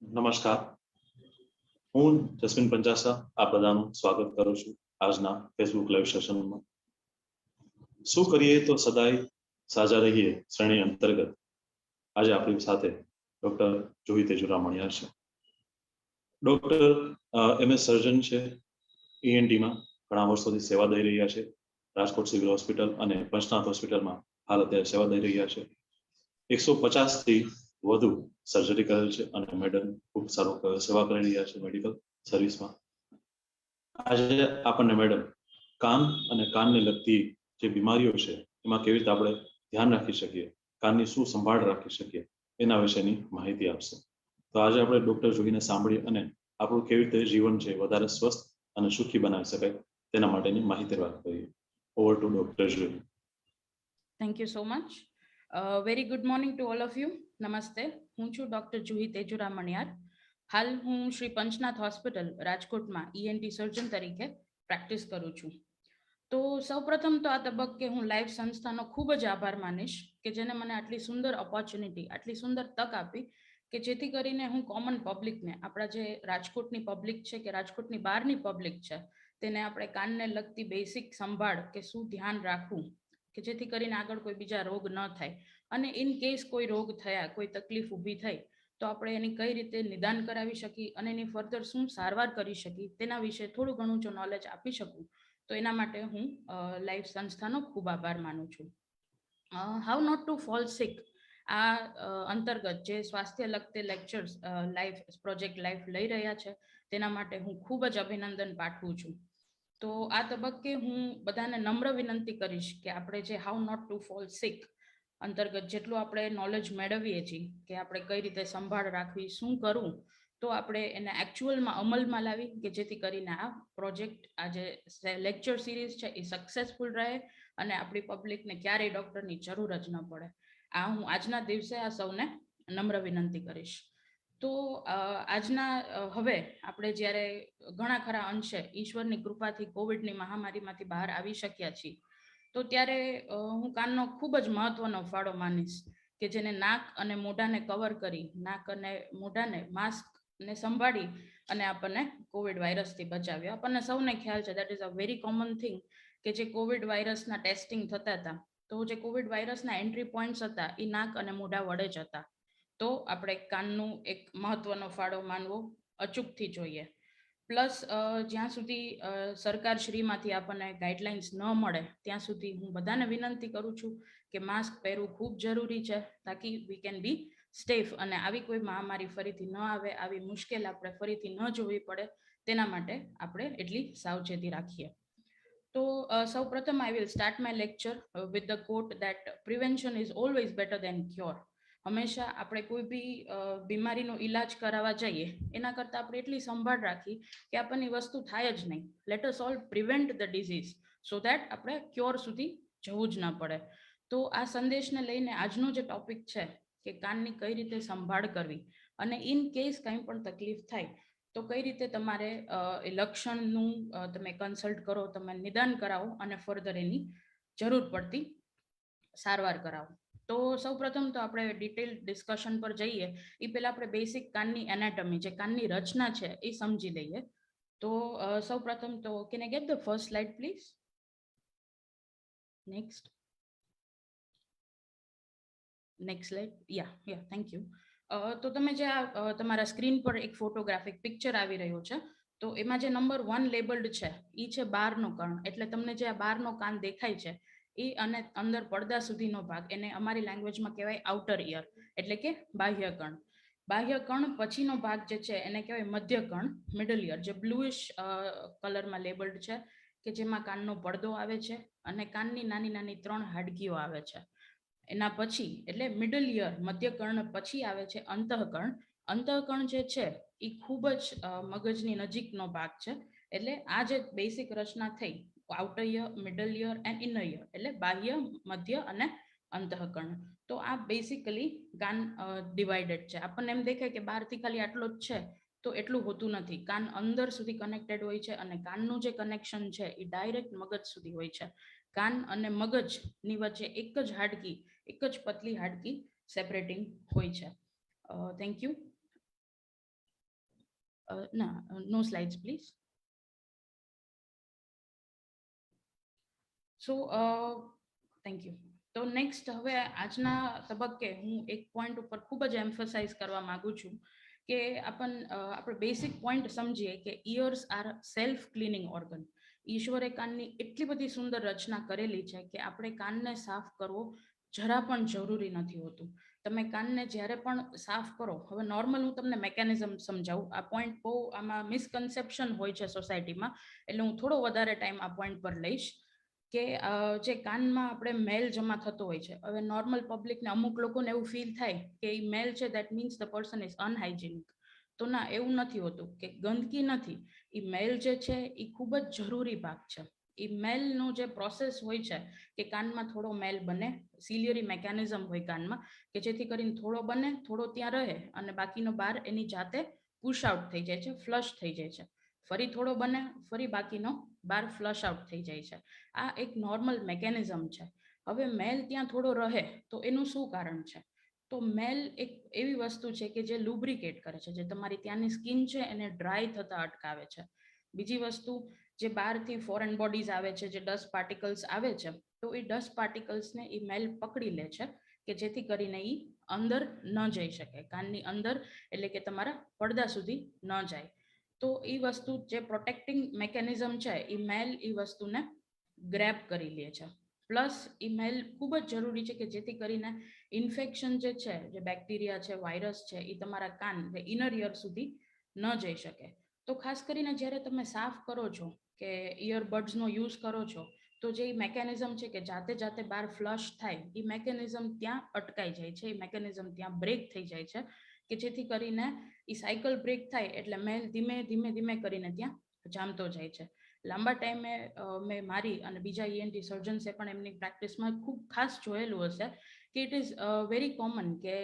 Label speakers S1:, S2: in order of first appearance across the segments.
S1: નમસ્કાર, હું જસ્મીન પંચાસા આપ બધાનું સ્વાગત કરું છું આજના ફેસબુક લાઈવ સેશનમાં. શું કરીએ તો સદાય સાજા રહીએ શ્રેણી અંતર્ગત આજે આપણી સાથે ડોક્ટર જુહી તેજુરામણિયા છે. ડોક્ટર MS સર્જન છે, ENT-માં ઘણા વર્ષોથી સેવા દઈ રહ્યા છે. રાજકોટ સિવિલ હોસ્પિટલ અને પંચનાથ હોસ્પિટલમાં હાલ અત્યારે સેવા દઈ રહ્યા છે. 150થી વધુ સર્જરી કરેલ છે અને મેડમ ખૂબ સારું સેવા કરી રહ્યા છે મેડિકલ સર્વિસમાં. આજે આપણને મેડમ કાન અને કાનને લગતી જે બીમારીઓ છે એમાં કેવી રીતે આપણે ધ્યાન રાખી શકીએ, કાનની શું સંભાળ રાખી શકીએ એના વિશેની માહિતી આપશે. તો આજે આપણે ડોક્ટર જોઈને સાંભળી અને આપણું કેવી રીતે જીવન છે વધારે સ્વસ્થ અને સુખી બનાવી શકાય તેના માટેની માહિતી વાત કરીએ. ઓવર ટુ ડોક્ટર જોઈ.
S2: Thank you so much. Very good morning to all of you. નમસ્તે, હું છું ડોક્ટર જુહી તેજુરામણિયાર. હાલ હું શ્રી પંચનાથ હોસ્પિટલ રાજકોટમાં ENT સર્જન તરીકે પ્રેક્ટિસ કરું છું. તો સૌપ્રથમ તો આ તબક્કે હું લાઈવ સંસ્થાનો ખૂબ જ આભાર માનીશ કે જેને મને આટલી સુંદર ઓપોર્ચ્યુનિટી, આટલી સુંદર તક આપી કે જેથી કરીને હું કોમન પબ્લિકને, આપણા જે રાજકોટની પબ્લિક છે કે રાજકોટની બહારની પબ્લિક છે, તેને આપણે કાનને લગતી બેસિક સંભાળ કે શું ધ્યાન રાખવું કે જેથી કરીને આગળ કોઈ બીજા રોગ ન થાય અને ઇન કેસ કોઈ રોગ થયા, કોઈ તકલીફ ઊભી થઈ તો આપણે એની કઈ રીતે નિદાન કરાવી શકીએ અને એની ફર્ધર શું સારવાર કરી શકીએ તેના વિશે થોડું ઘણું જો નોલેજ આપી શકું તો એના માટે હું લાઈવ સંસ્થાનો ખૂબ આભાર માનું છું. હાઉ નોટ ટુ ફોલ સિક આ અંતર્ગત જે સ્વાસ્થ્ય લગતે લેક્ચર્સ લાઈવ પ્રોજેક્ટ લાઈવ લઈ રહ્યા છે તેના માટે હું ખૂબ જ અભિનંદન પાઠવું છું. તો આ તબક્કે હું બધાને નમ્ર વિનંતી કરીશ કે આપણે જે હાઉ નોટ ટુ ફોલ સિક અંતર્ગત જેટલું આપણે નોલેજ મેળવીએ છીએ કે આપણે કઈ રીતે સંભાળ રાખવી, શું કરવું, તો આપણે એને એકચ્યુઅલમાં અમલમાં લાવી કે જેથી કરીને આ પ્રોજેક્ટ, આ જે લેક્ચર સિરીઝ છે એ સક્સેસફુલ રહે અને આપણી પબ્લિકને ક્યારેય ડૉક્ટરની જરૂર જ ન પડે. આ હું આજના દિવસે આ સૌને નમ્ર વિનંતી કરીશ. તો આજના હવે આપણે જ્યારે ઘણા ખરા અંશે ઈશ્વરની કૃપાથી કોવિડની મહામારીમાંથી બહાર આવી શક્યા છીએ તો ત્યારે હું કાનનો ખૂબ જ મહત્વનો ફાળો માનીશ કે જેને નાક અને મોઢાને કવર કરી, નાક અને મોઢાને માસ્કને સંભાળી અને આપણને કોવિડ વાયરસથી બચાવ્યો. આપણને સૌને ખ્યાલ છે, that is a very common thing કે જે કોવિડ વાયરસના ટેસ્ટિંગ થતા હતા તો જે કોવિડ વાયરસના એન્ટ્રી પોઈન્ટ્સ હતા એ નાક અને મોઢા વડે જ હતા. તો આપણે કાનનું એક મહત્વનો ફાળો માનવો અચૂકથી જોઈએ. પ્લસ જ્યાં સુધી સરકાર શ્રીમાંથી આપણને ગાઈડલાઇન્સ ન મળે ત્યાં સુધી હું બધાને વિનંતી કરું છું કે માસ્ક પહેરવું ખૂબ જરૂરી છે તાકી વી કેન બી સેફ અને આવી કોઈ મહામારી ફરીથી ન આવે, આવી મુશ્કેલ આપણે ફરીથી ન જોવી પડે તેના માટે આપણે એટલી સાવચેતી રાખીએ. તો સૌ પ્રથમ I will start my lecture with the quote that prevention is always better than cure. હંમેશા આપણે કોઈ બી બીમારીનો ઈલાજ કરાવવા જઈએ એના કરતાં આપણે એટલી સંભાળ રાખી કે આપણને વસ્તુ થાય જ નહીં. Late us all prevent the disease so that આપણે ક્યોર સુધી જવું જ ન પડે. તો આ સંદેશને લઈને આજનો જે ટોપિક છે કે કાનની કઈ રીતે સંભાળ કરવી અને ઇન કેસ કંઈ પણ તકલીફ થાય તો કઈ રીતે તમારે એ લક્ષણનું તમે કન્સલ્ટ કરો, તમે નિદાન કરાવો અને ફર્ધર એની જરૂર પડતી સારવાર કરાવો. તો સૌપ્રથમ તો આપણે ડિટેલ ડિસ્કશન પર જઈએ એ પહેલા આપણે બેસિક કાનની એનાટમી, જે કાનની રચના છે એ સમજી લઈએ. તો સૌપ્રથમ તો can I get the first slide please? Next slide. Yeah thank you. તો તમે જે આ તમારા સ્ક્રીન પર એક ફોટોગ્રાફિક પિક્ચર આવી રહ્યો છે તો એમાં જે નંબર 1 લેબલ્ડ છે એ છે બહારનો કર્ણ. એટલે તમને જે આ બહારનો કાન દેખાય છે એ અને અંદર પડદા સુધીનો ભાગ એને અમારી લેંગ્વેજમાં કહેવાય આઉટર ઇયર, એટલે કે બાહ્ય કર્ણ. બાહ્ય કર્ણ પછીનો ભાગ જે છે એને કહેવાય મધ્ય કર્ણ, મિડલ ઇયર, જે બ્લુઇશ કલરમાં લેબલ્ડ છે કે જેમાં કાનનો પડદો આવે છે અને કાનની નાની નાની 3 હાડકીઓ આવે છે. એના પછી એટલે મિડલ ઇયર, મધ્ય કર્ણ પછી આવે છે અંતઃકર્ણ. અંતઃકર્ણ જે છે એ ખૂબ જ મગજની નજીકનો ભાગ છે. એટલે આ જે બેસિક રચના થઈ outer ear, middle ear and inner ear, એટલે બાહ્ય, મધ્ય અને અંતઃકર્ણ. તો આ બેસિકલી કાન ડિવાઇડેડ છે. આપણને એમ દેખાય કે બહારથી ખાલી આટલો જ છે તો એટલું હોતું નથી. કાન અંદર સુધી કનેક્ટેડ હોય છે અને કાનનું જે કનેક્શન છે એ ડાયરેક્ટ મગજ સુધી હોય છે. કાન અને મગજની વચ્ચે એક જ હાડકી, એક જ પતલી હાડકી સેપરેટિંગ હોય છે. Thank you. No slides please. So thank you. તો નેક્સ્ટ હવે આજના તબક્કે હું એક પોઈન્ટ ઉપર ખૂબ જ એમ્ફસાઇઝ કરવા માંગુ છું કે આપણે બેસિક પોઈન્ટ સમજીએ કે ears are self cleaning organ. ઈશ્વરે કાનની એટલી બધી સુંદર રચના કરેલી છે કે આપણે કાનને સાફ કરવો જરા પણ જરૂરી નથી હોતું. તમે કાનને જ્યારે પણ સાફ કરો, હવે નોર્મલ હું તમને મેકેનિઝમ સમજાવું. આ પોઈન્ટ બહુ આમાં મિસકન્સેપ્શન હોય છે સોસાયટીમાં, એટલે હું થોડો વધારે ટાઈમ આ પોઈન્ટ પર લઈશ કે જે કાનમાં આપણે મેલ જમા થતો હોય છે. હવે નોર્મલ પબ્લિકને અમુક લોકોને એવું ફીલ થાય કે એ મેલ છે that means the person is unhygienic. તો ના, એવું નથી હોતું કે ગંદકી નથી. એ મેલ જે છે એ ખૂબ જ જરૂરી ભાગ છે. એ મેલનો જે પ્રોસેસ હોય છે કે કાનમાં થોડો મેલ બને, સિલિયરી મેકેનિઝમ હોય કાનમાં કે જેથી કરીને થોડો બને, થોડો ત્યાં રહે અને બાકીનો બહાર એની જાતે પુશ આઉટ થઈ જાય છે, ફ્લશ થઈ જાય છે. ફરી થોડો બને, ફરી બાકીનો બહાર ફ્લશ આઉટ થઈ જાય છે. આ એક નોર્મલ મેકેનિઝમ છે. હવે મેલ ત્યાં થોડો રહે તો એનું શું કારણ છે? તો મેલ એક એવી વસ્તુ છે કે જે લુબ્રિકેટ કરે છે, જે તમારી ત્યાંની સ્કિન છે એને ડ્રાય થતા અટકાવે છે. બીજી વસ્તુ, જે બહારથી ફોરેન બોડીઝ આવે છે, જે ડસ્ટ પાર્ટિકલ્સ આવે છે, તો એ ડસ્ટ પાર્ટિકલ્સને એ મેલ પકડી લે છે કે જેથી કરીને એ અંદર ન જઈ શકે, કાનની અંદર, એટલે કે તમારા પડદા સુધી ન જાય. તો એ વસ્તુ જે પ્રોટેક્ટિંગ મેકેનિઝમ છે એ મેલ એ વસ્તુને ગ્રેબ કરી લે છે. પ્લસ એ મેલ ખૂબ જ જરૂરી છે કે જેથી કરીને ઇન્ફેક્શન જે છે, જે બેક્ટેરિયા છે, વાયરસ છે, એ તમારા કાન ઇનર ઇયર સુધી ન જઈ શકે. તો ખાસ કરીને જ્યારે તમે સાફ કરો છો કે ઇયરબડ્સનો યુઝ કરો છો, તો જે મેકેનિઝમ છે કે જાતે જાતે બહાર ફ્લશ થાય, એ મેકેનિઝમ ત્યાં અટકાઈ જાય છે, એ મેકેનિઝમ ત્યાં બ્રેક થઈ જાય છે કે જેથી કરીને એ સાયકલ બ્રેક થાય એટલે મેલ ધીમે ધીમે ધીમે કરીને ત્યાં જામતો જાય છે. લાંબા ટાઈમે મેં મારી અને બીજા ENT સર્જન્સે પણ એમની પ્રેક્ટિસમાં ખૂબ ખાસ જોયેલું હશે કે ઇટ ઇઝ વેરી કોમન કે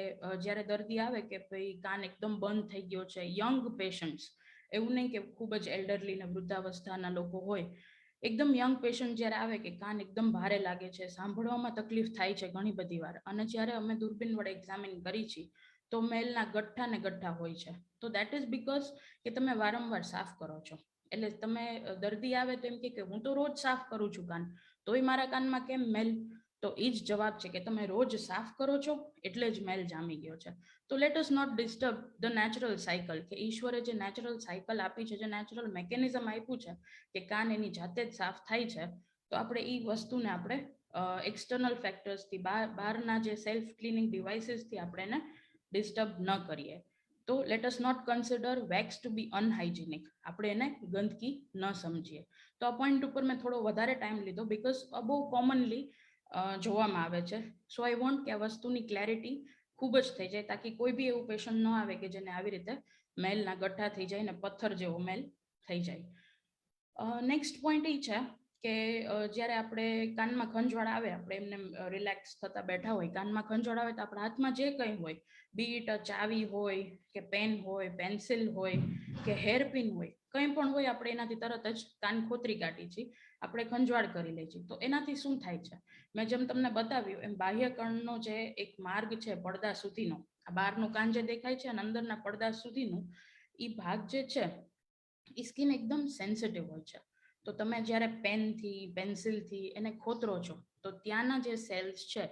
S2: જ્યારે દર્દી આવે કે ભાઈ કાન એકદમ બંધ થઈ ગયો છે, યંગ પેશન્ટ્સ, એવું નહીં કે ખૂબ જ એલ્ડરલી ને વૃદ્ધાવસ્થાના લોકો હોય, એકદમ યંગ પેશન્ટ જ્યારે આવે કે કાન એકદમ ભારે લાગે છે, સાંભળવામાં તકલીફ થાય છે ઘણી બધી વાર, અને જ્યારે અમે દૂરબીન વડે એક્ઝામિન કરી છીએ તો મેલના ગઠ્ઠા ને ગઠ્ઠા હોય છે. તો દેટ ઇઝ બીકોઝ કે તમે વારંવાર સાફ કરો છો. એટલે તમે દર્દી આવે તો એમ કે હું તો રોજ સાફ કરું છું કાન, તોય મારા કાનમાં કેમ મેલ? તો એ જ જવાબ છે કે તમે રોજ સાફ કરો છો એટલે જ મેલ જામી ગયો છે. તો let us not disturb the natural cycle, કે ઈશ્વરે જે નેચરલ સાયકલ આપી છે, જે નેચરલ મેકેનિઝમ આપ્યું છે કે કાન એની જાતે જ સાફ થાય છે, તો આપણે એ વસ્તુને આપણે એક્સટર્નલ ફેક્ટર્સથી, બહારના જે સેલ્ફ ક્લિનિંગ ડિવાઇસીસથી આપણે એને ડિસ્ટર્બ ન કરીએ. તો let us not consider wax to be unhygienic, આપણે એને ગંદકી ન સમજીએ. તો આ પોઈન્ટ ઉપર મેં થોડો વધારે ટાઈમ લીધો બીકોઝ બહુ કોમનલી જોવામાં આવે છે. સો આઈ વોન્ટ કે આ વસ્તુની ક્લેરિટી ખૂબ જ થઈ જાય, તાકી કોઈ બી એવું પેશન્ટ ન આવે કે જેને આવી રીતે મેલના ગઠ્ઠા થઈ જાય ને પથ્થર જેવો મેલ થઈ જાય. નેક્સ્ટ પોઈન્ટ એ છે કે જ્યારે આપણે કાનમાં ખંજવાળ આવે, આપણે એમને રિલેક્સ થતા બેઠા હોય, કાનમાં ખંજવાળ આવે તો આપણા હાથમાં જે કંઈ હોય, બી ઇટ ચાવી હોય કે પેન હોય, પેન્સિલ હોય કે હેરપિન હોય, કંઈ પણ હોય, આપણે એનાથી તરત જ કાન ખોતરી કાઢી છીએ, આપણે ખંજવાળ કરી લઈએ છીએ. તો એનાથી શું થાય છે? મેં જેમ તમને બતાવ્યું એમ બાહ્યકર્ણનો જે એક માર્ગ છે પડદા સુધીનો, આ બહારનું કાન જે દેખાય છે અને અંદરના પડદા સુધીનું એ ભાગ જે છે, એ સ્કિન એકદમ સેન્સિટિવ હોય છે. તો તમે જ્યારે પેનથી, પેન્સિલથી એને ખોતરો છો તો ત્યાંના જે સેલ્સ છે,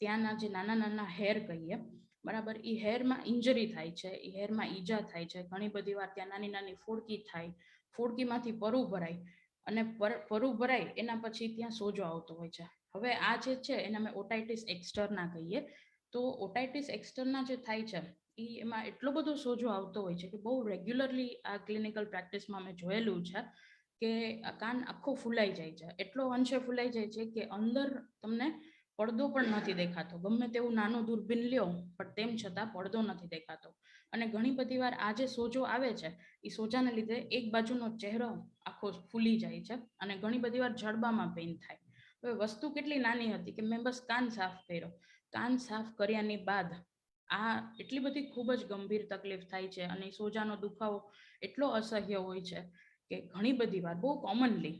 S2: ત્યાંના જે નાના નાના હેર કહીએ, બરાબર, એ હેરમાં ઇન્જરી થાય છે, એ હેરમાં ઈજા થાય છે. ઘણી બધી વાર ત્યાં નાની નાની ફોડકી થાય, ફોડકીમાંથી પરુ ભરાય, અને પરુ ભરાય એના પછી ત્યાં સોજો આવતો હોય છે. હવે આ જે છે એને અમે ઓટાઇટિસ એક્સટર્ના કહીએ. તો ઓટાઇટિસ એક્સટર્ના જે થાય છે એમાં એટલો બધો સોજો આવતો હોય છે કે બહુ રેગ્યુલરલી આ ક્લિનિકલ પ્રેક્ટિસમાં મેં જોયેલું છે કે કાન આખો ફૂલાઈ જાય છે. એટલો અંશે ફૂલાઈ જાય છે કે અંદર તમને પડદો પણ નથી દેખાતો. ગમે તેવું નાનું દૂરબીન લ્યો પણ તેમ છતાં પડદો નથી દેખાતો. અને ઘણી બધી વાર આ જે સોજો આવે છે એ સોજાને લીધે એક બાજુનો ચહેરો આખો ફૂલી જાય છે અને ઘણી બધી વાર જડબામાં પેઇન થાય. હવે વસ્તુ કેટલી નાની હતી કે મેં બસ કાન સાફ કર્યો, કાન સાફ કર્યાની બાદ આ એટલી બધી ખૂબ જ ગંભીર તકલીફ થાય છે અને સોજાનો દુખાવો એટલો અસહ્ય હોય છે કે ઘણી બધી વાર, બહુ કોમનલી,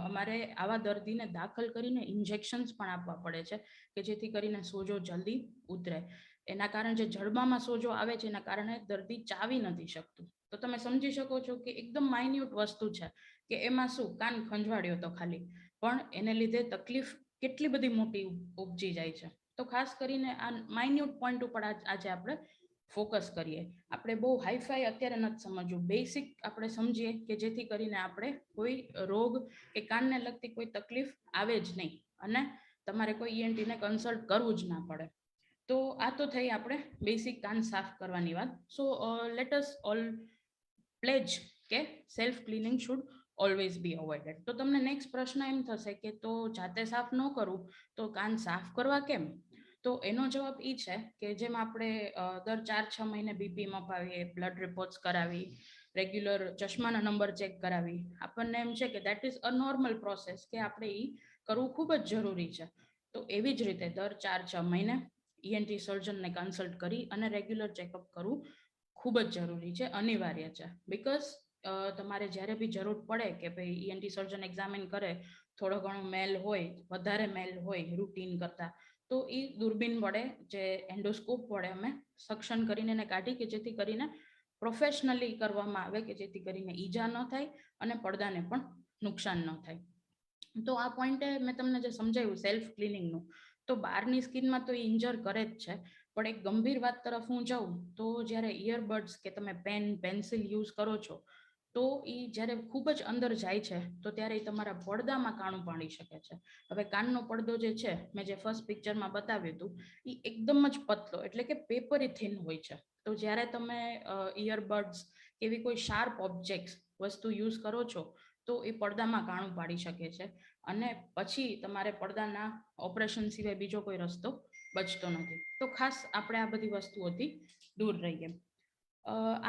S2: અમારે આવા દર્દીને દાખલ કરીને ઇન્જેક્શન્સ પણ આપવા પડે છે કે જેથી કરીને સોજો જલ્દી ઉતરે. એના કારણે જે જડબામાં સોજો આવે છે એના કારણે દર્દી ચાવી નથી શકતું. તો તમે સમજી શકો છો કે એકદમ માઇન્યુટ વસ્તુ છે કે એમાં શું કાન ખંજવાળ્યો તો ખાલી, પણ એને લીધે તકલીફ કેટલી બધી મોટી ઉપજી જાય છે. તો ખાસ કરીને આ માઇન્યુટ પોઈન્ટ ઉપર આજે આપણે ફોકસ કરીએ. આપણે બહુ હાઈફાઈ અત્યારે નથી સમજવું, બેસિક આપણે સમજીએ કે જેથી કરીને આપણે કોઈ રોગ કે કાનને લગતી કોઈ તકલીફ આવે જ નહીં અને તમારે કોઈ ENT ને કન્સલ્ટ કરવું જ ના પડે. તો આ તો થઈ આપણે બેસિક કાન સાફ કરવાની વાત. So let us all pledge કે self cleaning should always be avoided. તો તમને નેક્સ્ટ પ્રશ્ન એમ થશે કે તો જાતે સાફ ન કરું તો કાન સાફ કરવા કેમ? તો એનો જવાબ એ છે કે જેમ આપણે દર 4-6 મહિને બીપી મપાવીએ, બ્લડ રિપોર્ટ્સ કરાવી, રેગ્યુલર ચશ્માના નંબર ચેક કરાવી, આપણને એમ છે કે that is a normal process કે આપણે એ કરવું ખૂબ જ જરૂરી છે. તો એવી જ રીતે દર 4-6 મહિને ENT સર્જનને કન્સલ્ટ કરી અને રેગ્યુલર ચેકઅપ કરવું ખૂબ જ જરૂરી છે, અનિવાર્ય છે. બીકોઝ તમારે જ્યારે બી જરૂર પડે કે ભાઈ ENT સર્જન એક્ઝામિન કરે, થોડો ઘણો મેલ હોય, વધારે મેલ હોય રૂટીન કરતા, તો એ દૂરબીન વડે જે એન્ડોસ્કોપ વડે અમે સક્શન કરીને એને કાઢી કે જેથી કરીને પ્રોફેશનલી કરવામાં આવે કે જેથી કરીને ઈજા ન થાય અને પડદાને પણ નુકસાન ન થાય. તો આ પોઈન્ટે મેં તમને જે સમજાવ્યું સેલ્ફ ક્લિનિંગનું, તો બહારની સ્કિનમાં તો એ ઇન્જર કરે જ છે, પણ એક ગંભીર વાત તરફ હું જાઉં તો જ્યારે ઇયરબડ્સ કે તમે પેન પેન્સિલ યુઝ કરો છો તો એ જ્યારે ખૂબ જ અંદર જાય છે તો ત્યારે એ તમારા પડદામાં કાણું પાડી શકે છે. હવે કાનનો પડદો જે છે મેં જે ફર્સ્ટ પિક્ચરમાં બતાવ્યું હતું એ એકદમ જ પતલો એટલે કે પેપરી થિન હોય છે. તો જ્યારે તમે ઇયરબડ્સ એવી કોઈ શાર્પ ઓબ્જેક્ટ વસ્તુ યુઝ કરો છો તો એ પડદામાં કાણું પાડી શકે છે અને પછી તમારે પડદાના ઓપરેશન સિવાય બીજો કોઈ રસ્તો બચતો નથી. તો ખાસ આપણે આ બધી વસ્તુઓથી દૂર રહીએ.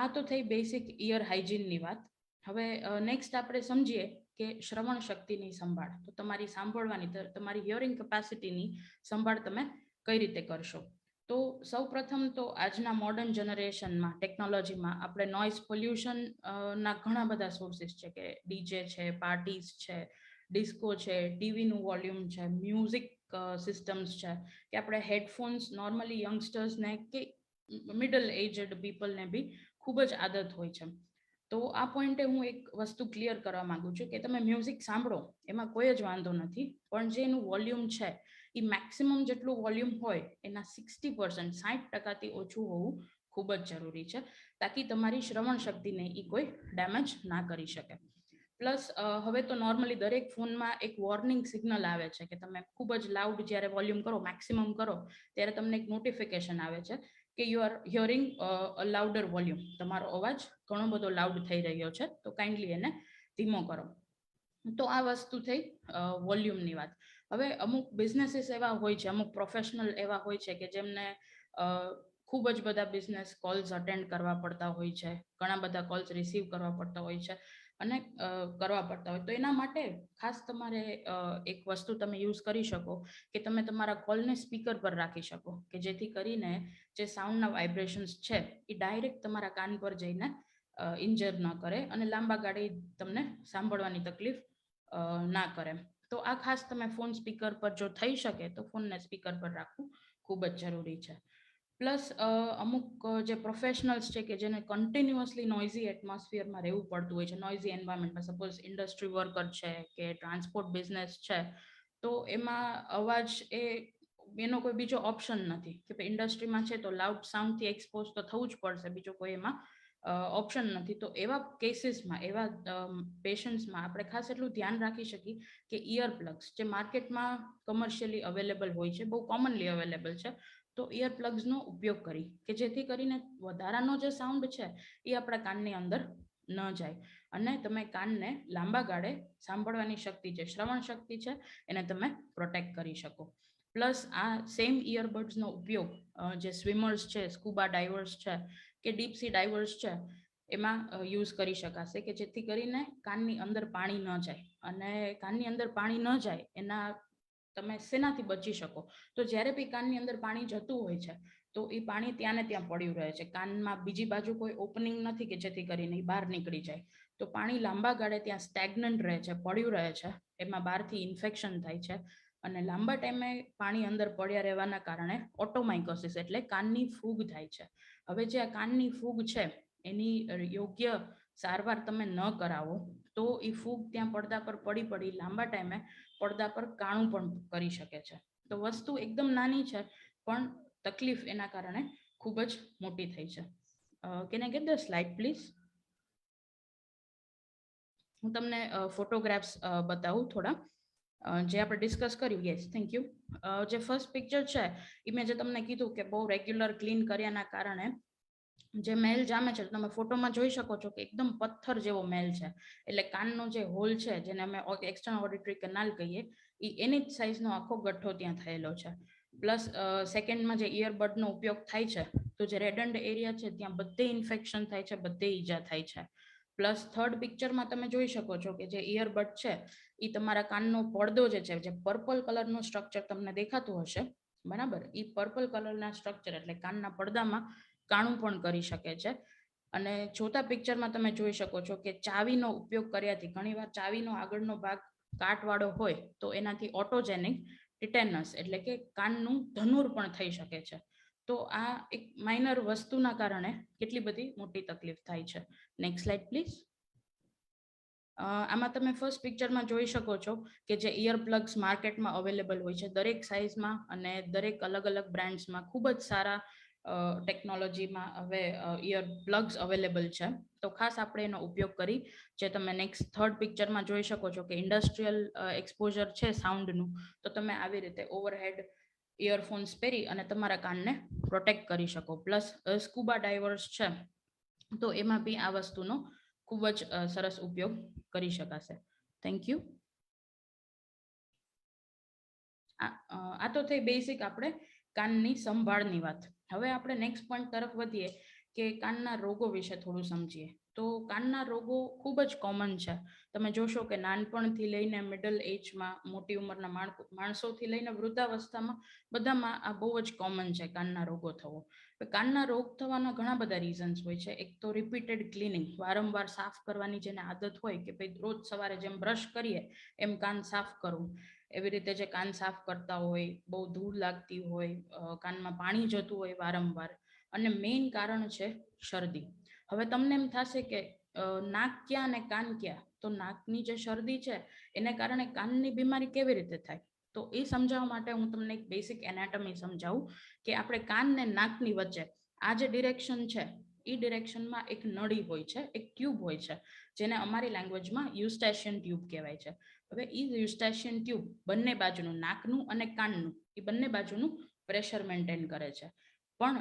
S2: આ તો થઈ બેસિક ઇયર હાઇજીનની વાત. હવે નેક્સ્ટ આપણે સમજીએ કે શ્રવણ શક્તિની સંભાળ. તો તમારી સાંભળવાની, તમારી હિયરિંગ કેપેસિટીની સંભાળ તમે કઈ રીતે કરશો? તો સૌ પ્રથમ તો આજના મોડર્ન જનરેશનમાં ટેકનોલોજીમાં આપણે નોઇઝ પોલ્યુશન ના ઘણા બધા સોર્સિસ છે કે ડીજે છે, પાર્ટીઝ છે, ડિસ્કો છે, ટીવીનું વોલ્યુમ છે, મ્યુઝિક સિસ્ટમ્સ છે, કે આપણે હેડફોન્સ નોર્મલી યંગસ્ટર્સને કે મિડલ એજડ પીપલને બી ખૂબ જ આદત હોય છે. તો આ પોઈન્ટે હું એક વસ્તુ ક્લિયર કરવા માંગુ છું કે તમે મ્યુઝિક સાંભળો એમાં કોઈ જ વાંધો નથી, પણ જે એનું વોલ્યુમ છે એ મેક્સિમમ જેટલું વોલ્યુમ હોય એના 60%, 60%થી ઓછું હોવું ખૂબ જ જરૂરી છે, તાકી તમારી શ્રવણ શક્તિને એ કોઈ ડેમેજ ના કરી શકે. પ્લસ હવે તો નોર્મલી દરેક ફોનમાં એક વોર્નિંગ સિગ્નલ આવે છે કે તમે ખૂબ જ લાઉડ જ્યારે વોલ્યુમ કરો, મેક્સિમમ કરો, ત્યારે તમને એક નોટિફિકેશન આવે છે કે you are hearing a louder volume, તમારો અવાજ ઘણો બધો લાઉડ થઈ રહ્યો છે, તો કાઇન્ડલી એને ધીમો કરો. તો આ વસ્તુ થઈ વોલ્યુમની વાત. હવે અમુક બિઝનેસીસ એવા હોય છે, અમુક પ્રોફેશનલ એવા હોય છે કે જેમને ખૂબ જ બધા બિઝનેસ કોલ્સ અટેન્ડ કરવા પડતા હોય છે, ઘણા બધા કોલ્સ રિસીવ કરવા પડતા હોય છે અને કરવા પડતા હોય, તો એના માટે ખાસ તમારે એક વસ્તુ તમે યુઝ કરી શકો કે તમે તમારા કોલને સ્પીકર પર રાખી શકો કે જેથી કરીને જે સાઉન્ડના વાઇબ્રેશન્સ છે એ ડાયરેક્ટ તમારા કાન પર જઈને ઇન્જર ન કરે અને લાંબા ગાળે તમને સાંભળવાની તકલીફ ના કરે. તો આ ખાસ તમે ફોન સ્પીકર પર જો થઈ શકે તો ફોનને સ્પીકર પર રાખવું ખૂબ જ જરૂરી છે. પ્લસ અમુક જે પ્રોફેશનલ્સ છે કે જેને કન્ટિન્યુઅસલી નોઇઝી એટમોસ્ફિયરમાં રહેવું પડતું હોય છે, નોઇઝી એન્વાયરમેન્ટમાં, સપોઝ ઇન્ડસ્ટ્રી વર્કર છે કે ટ્રાન્સપોર્ટ બિઝનેસ છે, તો એમાં અવાજ એનો કોઈ બીજો ઓપ્શન નથી કે ભાઈ ઇન્ડસ્ટ્રીમાં છે તો લાઉડ સાઉન્ડથી એક્સપોઝ તો થવું જ પડશે, બીજો કોઈ એમાં ઓપ્શન નથી. તો એવા કેસીસમાં, એવા પેશન્ટ્સમાં આપણે ખાસ એટલું ધ્યાન રાખી શકીએ કે ઇયર પ્લગ્સ જે માર્કેટમાં કમર્શિયલી અવેલેબલ હોય છે, બહુ કોમનલી અવેલેબલ છે, તો ઇયર પ્લગ્સનો ઉપયોગ કરી કે જેથી કરીને વધારાનો જે સાઉન્ડ છે એ આપણા કાનની અંદર ન જાય અને તમે કાનને લાંબા ગાળે સાંભળવાની શક્તિ છે, શ્રવણ શક્તિ છે, એને તમે પ્રોટેક્ટ કરી શકો. પ્લસ આ સેમ ઇયરબડ્સનો ઉપયોગ જે સ્વિમર્સ છે, સ્કૂબા ડાઇવર્સ છે કે ડીપ સી ડાઇવર્સ છે એમાં યુઝ કરી શકાશે કે જેથી કરીને કાનની અંદર પાણી ન જાય, અને કાનની અંદર પાણી ન જાય એના તમે શેનાથી બચી શકો? તો જ્યારે બી કાનની અંદર પાણી જતું હોય છે તો એ પાણી ત્યાં ને ત્યાં પડ્યું રહે છે, કાનમાં બીજી બાજુ કોઈ ઓપનિંગ નથી કે જેથી કરીને એ બહાર નીકળી જાય, તો પાણી લાંબા ગાળે ત્યાં સ્ટેગ્નન્ટ રહે છે, પડ્યું રહે છે, એમાં બહારથી ઇન્ફેક્શન થાય છે, અને લાંબા ટાઈમે પાણી અંદર પડ્યા રહેવાના કારણે ઓટોમાઇકોસિસ એટલે કાનની ફૂગ થાય છે. હવે જે આ કાનની ફૂગ છે એની યોગ્ય સારવાર તમે ન કરાવો તો એ ફૂગ ત્યાં પડદા પર પડી લાંબા ટાઈમે પડદા પર કાણું પણ કરી શકે છે. તો વસ્તુ એકદમ નાની છે પણ તકલીફ એના કારણે ખૂબ જ મોટી થઈ છે. Can I get the slide please? હું તમને ફોટોગ્રાફ્સ બતાવું થોડા જે આપણે ડિસ્કસ કર્યું. Yes, thank you. જે ફર્સ્ટ પિક્ચર છે એ મેં જે તમને કીધું કે બહુ રેગ્યુલર ક્લીન કર્યાના કારણે જે મેલ જામે છે તમે ફોટોમાં જોઈ શકો છો કે એકદમ પથ્થર જેવો મેલ છે. એટલે કાનનો જે હોલ છે જેને અમે એક્સટર્નલ ઓડિટરી કેનાલ કહીએ એની જ સાઇઝનો આખો ગઠ્ઠો ત્યાં થયેલો છે. પ્લસ સેકન્ડમાં જે ઇયરબડનો ઉપયોગ થાય છે તો જે રેડન્ડ એરિયા છે ત્યાં બધે ઇન્ફેક્શન થાય છે, બધે ઈજા થાય છે. પ્લસ થર્ડ પિક્ચરમાં તમે જોઈ શકો છો કે જે ઇયરબડ છે એ તમારા કાનનો પડદો જે છે, જે પર્પલ કલરનું સ્ટ્રક્ચર તમને દેખાતું હશે, બરાબર, એ પર્પલ કલરના સ્ટ્રક્ચર એટલે કાનના પડદામાં કાણું પણ કરી શકે છે. અને ચોથા પિક્ચરમાં તમે જોઈ શકો છો કે ચાવીનો ઉપયોગ કર્યાથી ઘણીવાર ચાવીનો આગળનો ભાગ કાટવાળો હોય તો એનાથી ઓટોજેનિક ટિટેનસ એટલે કે કાનનું ધનુર પણ થઈ શકે છે. તો આ એક માઇનર વસ્તુના કારણે કેટલી બધી મોટી તકલીફ થાય છે. Next slide please. આમાં તમે ફર્સ્ટ પિક્ચરમાં જોઈ શકો છો કે જે ઇયર પ્લગ્સ માર્કેટમાં અવેલેબલ હોય છે દરેક સાઇઝમાં અને દરેક અલગ અલગ બ્રાન્ડ્સમાં ખૂબ જ સારા ટેકનોલોજીમાં હવે ઇયર પ્લગ્સ અવેલેબલ છે. તો ખાસ આપણે એનો ઉપયોગ કરી જે તમે નેક્સ્ટ થર્ડ પિક્ચરમાં જોઈ શકો છો કે ઇન્ડસ્ટ્રીયલ એક્સપોઝર છે સાઉન્ડનું, તો તમે આવી રીતે ઓવરહેડ ઇયરફોન્સ પહેરી અને તમારા કાનને પ્રોટેક્ટ કરી શકો. પ્લસ સ્કુબા ડાઇવર્સ છે તો એમાં બી આ વસ્તુનો ખૂબ જ સરસ ઉપયોગ કરી શકાશે. Thank you. આ તો થઈ બેસિક આપણે કાનની સંભાળની વાત. હવે આપણે નેક્સ્ટ પોઈન્ટ તરફ વધીએ કે કાનના રોગો વિશે થોડું સમજીએ. તો કાનના રોગો ખૂબ જ કોમન છે. તમે જોશો કે નાનપણથી લઈને મિડલ એજમાં, મોટી ઉંમરના માણસોથી લઈને વૃદ્ધાવસ્થામાં બધામાં આ બહુ જ કોમન છે કાનના રોગો થવો. કાનના રોગ થવાના ઘણા બધા રીઝન્સ હોય છે. એક તો રિપીટેડ ક્લીનિંગ, વારંવાર સાફ કરવાની જેને આદત હોય કે ભાઈ રોજ સવારે જેમ બ્રશ કરીએ એમ કાન સાફ કરવું, એવી રીતે જે કાન સાફ કરતા હોય, બહુ ધૂળ લાગતી હોય, કાનમાં પાણી જતું હોય વારંવાર, અને મેઇન કારણ છે શરદી. હવે તમને એમ થશે કે નાક ક્યાં અને કાન ક્યાં? તો નાકની જે શરદી છે એને કારણે કાનની બીમારી કેવી રીતે થાય? તો એ સમજાવવા માટે હું તમને એક બેસિક એનાટમી સમજાવું કે આપણે કાન ને નાકની વચ્ચે આ જે ડિરેક્શન છે એ ડિરેક્શનમાં એક નળી હોય છે, એક ટ્યુબ હોય છે, જેને અમારી લેંગ્વેજમાં યુસ્ટેશિયન ટ્યુબ કહેવાય છે. હવે એ યુસ્ટેશિયન ટ્યુબ બંને બાજુનું, નાકનું અને કાનનું, એ બંને બાજુનું પ્રેશર મેન્ટેન કરે છે. પણ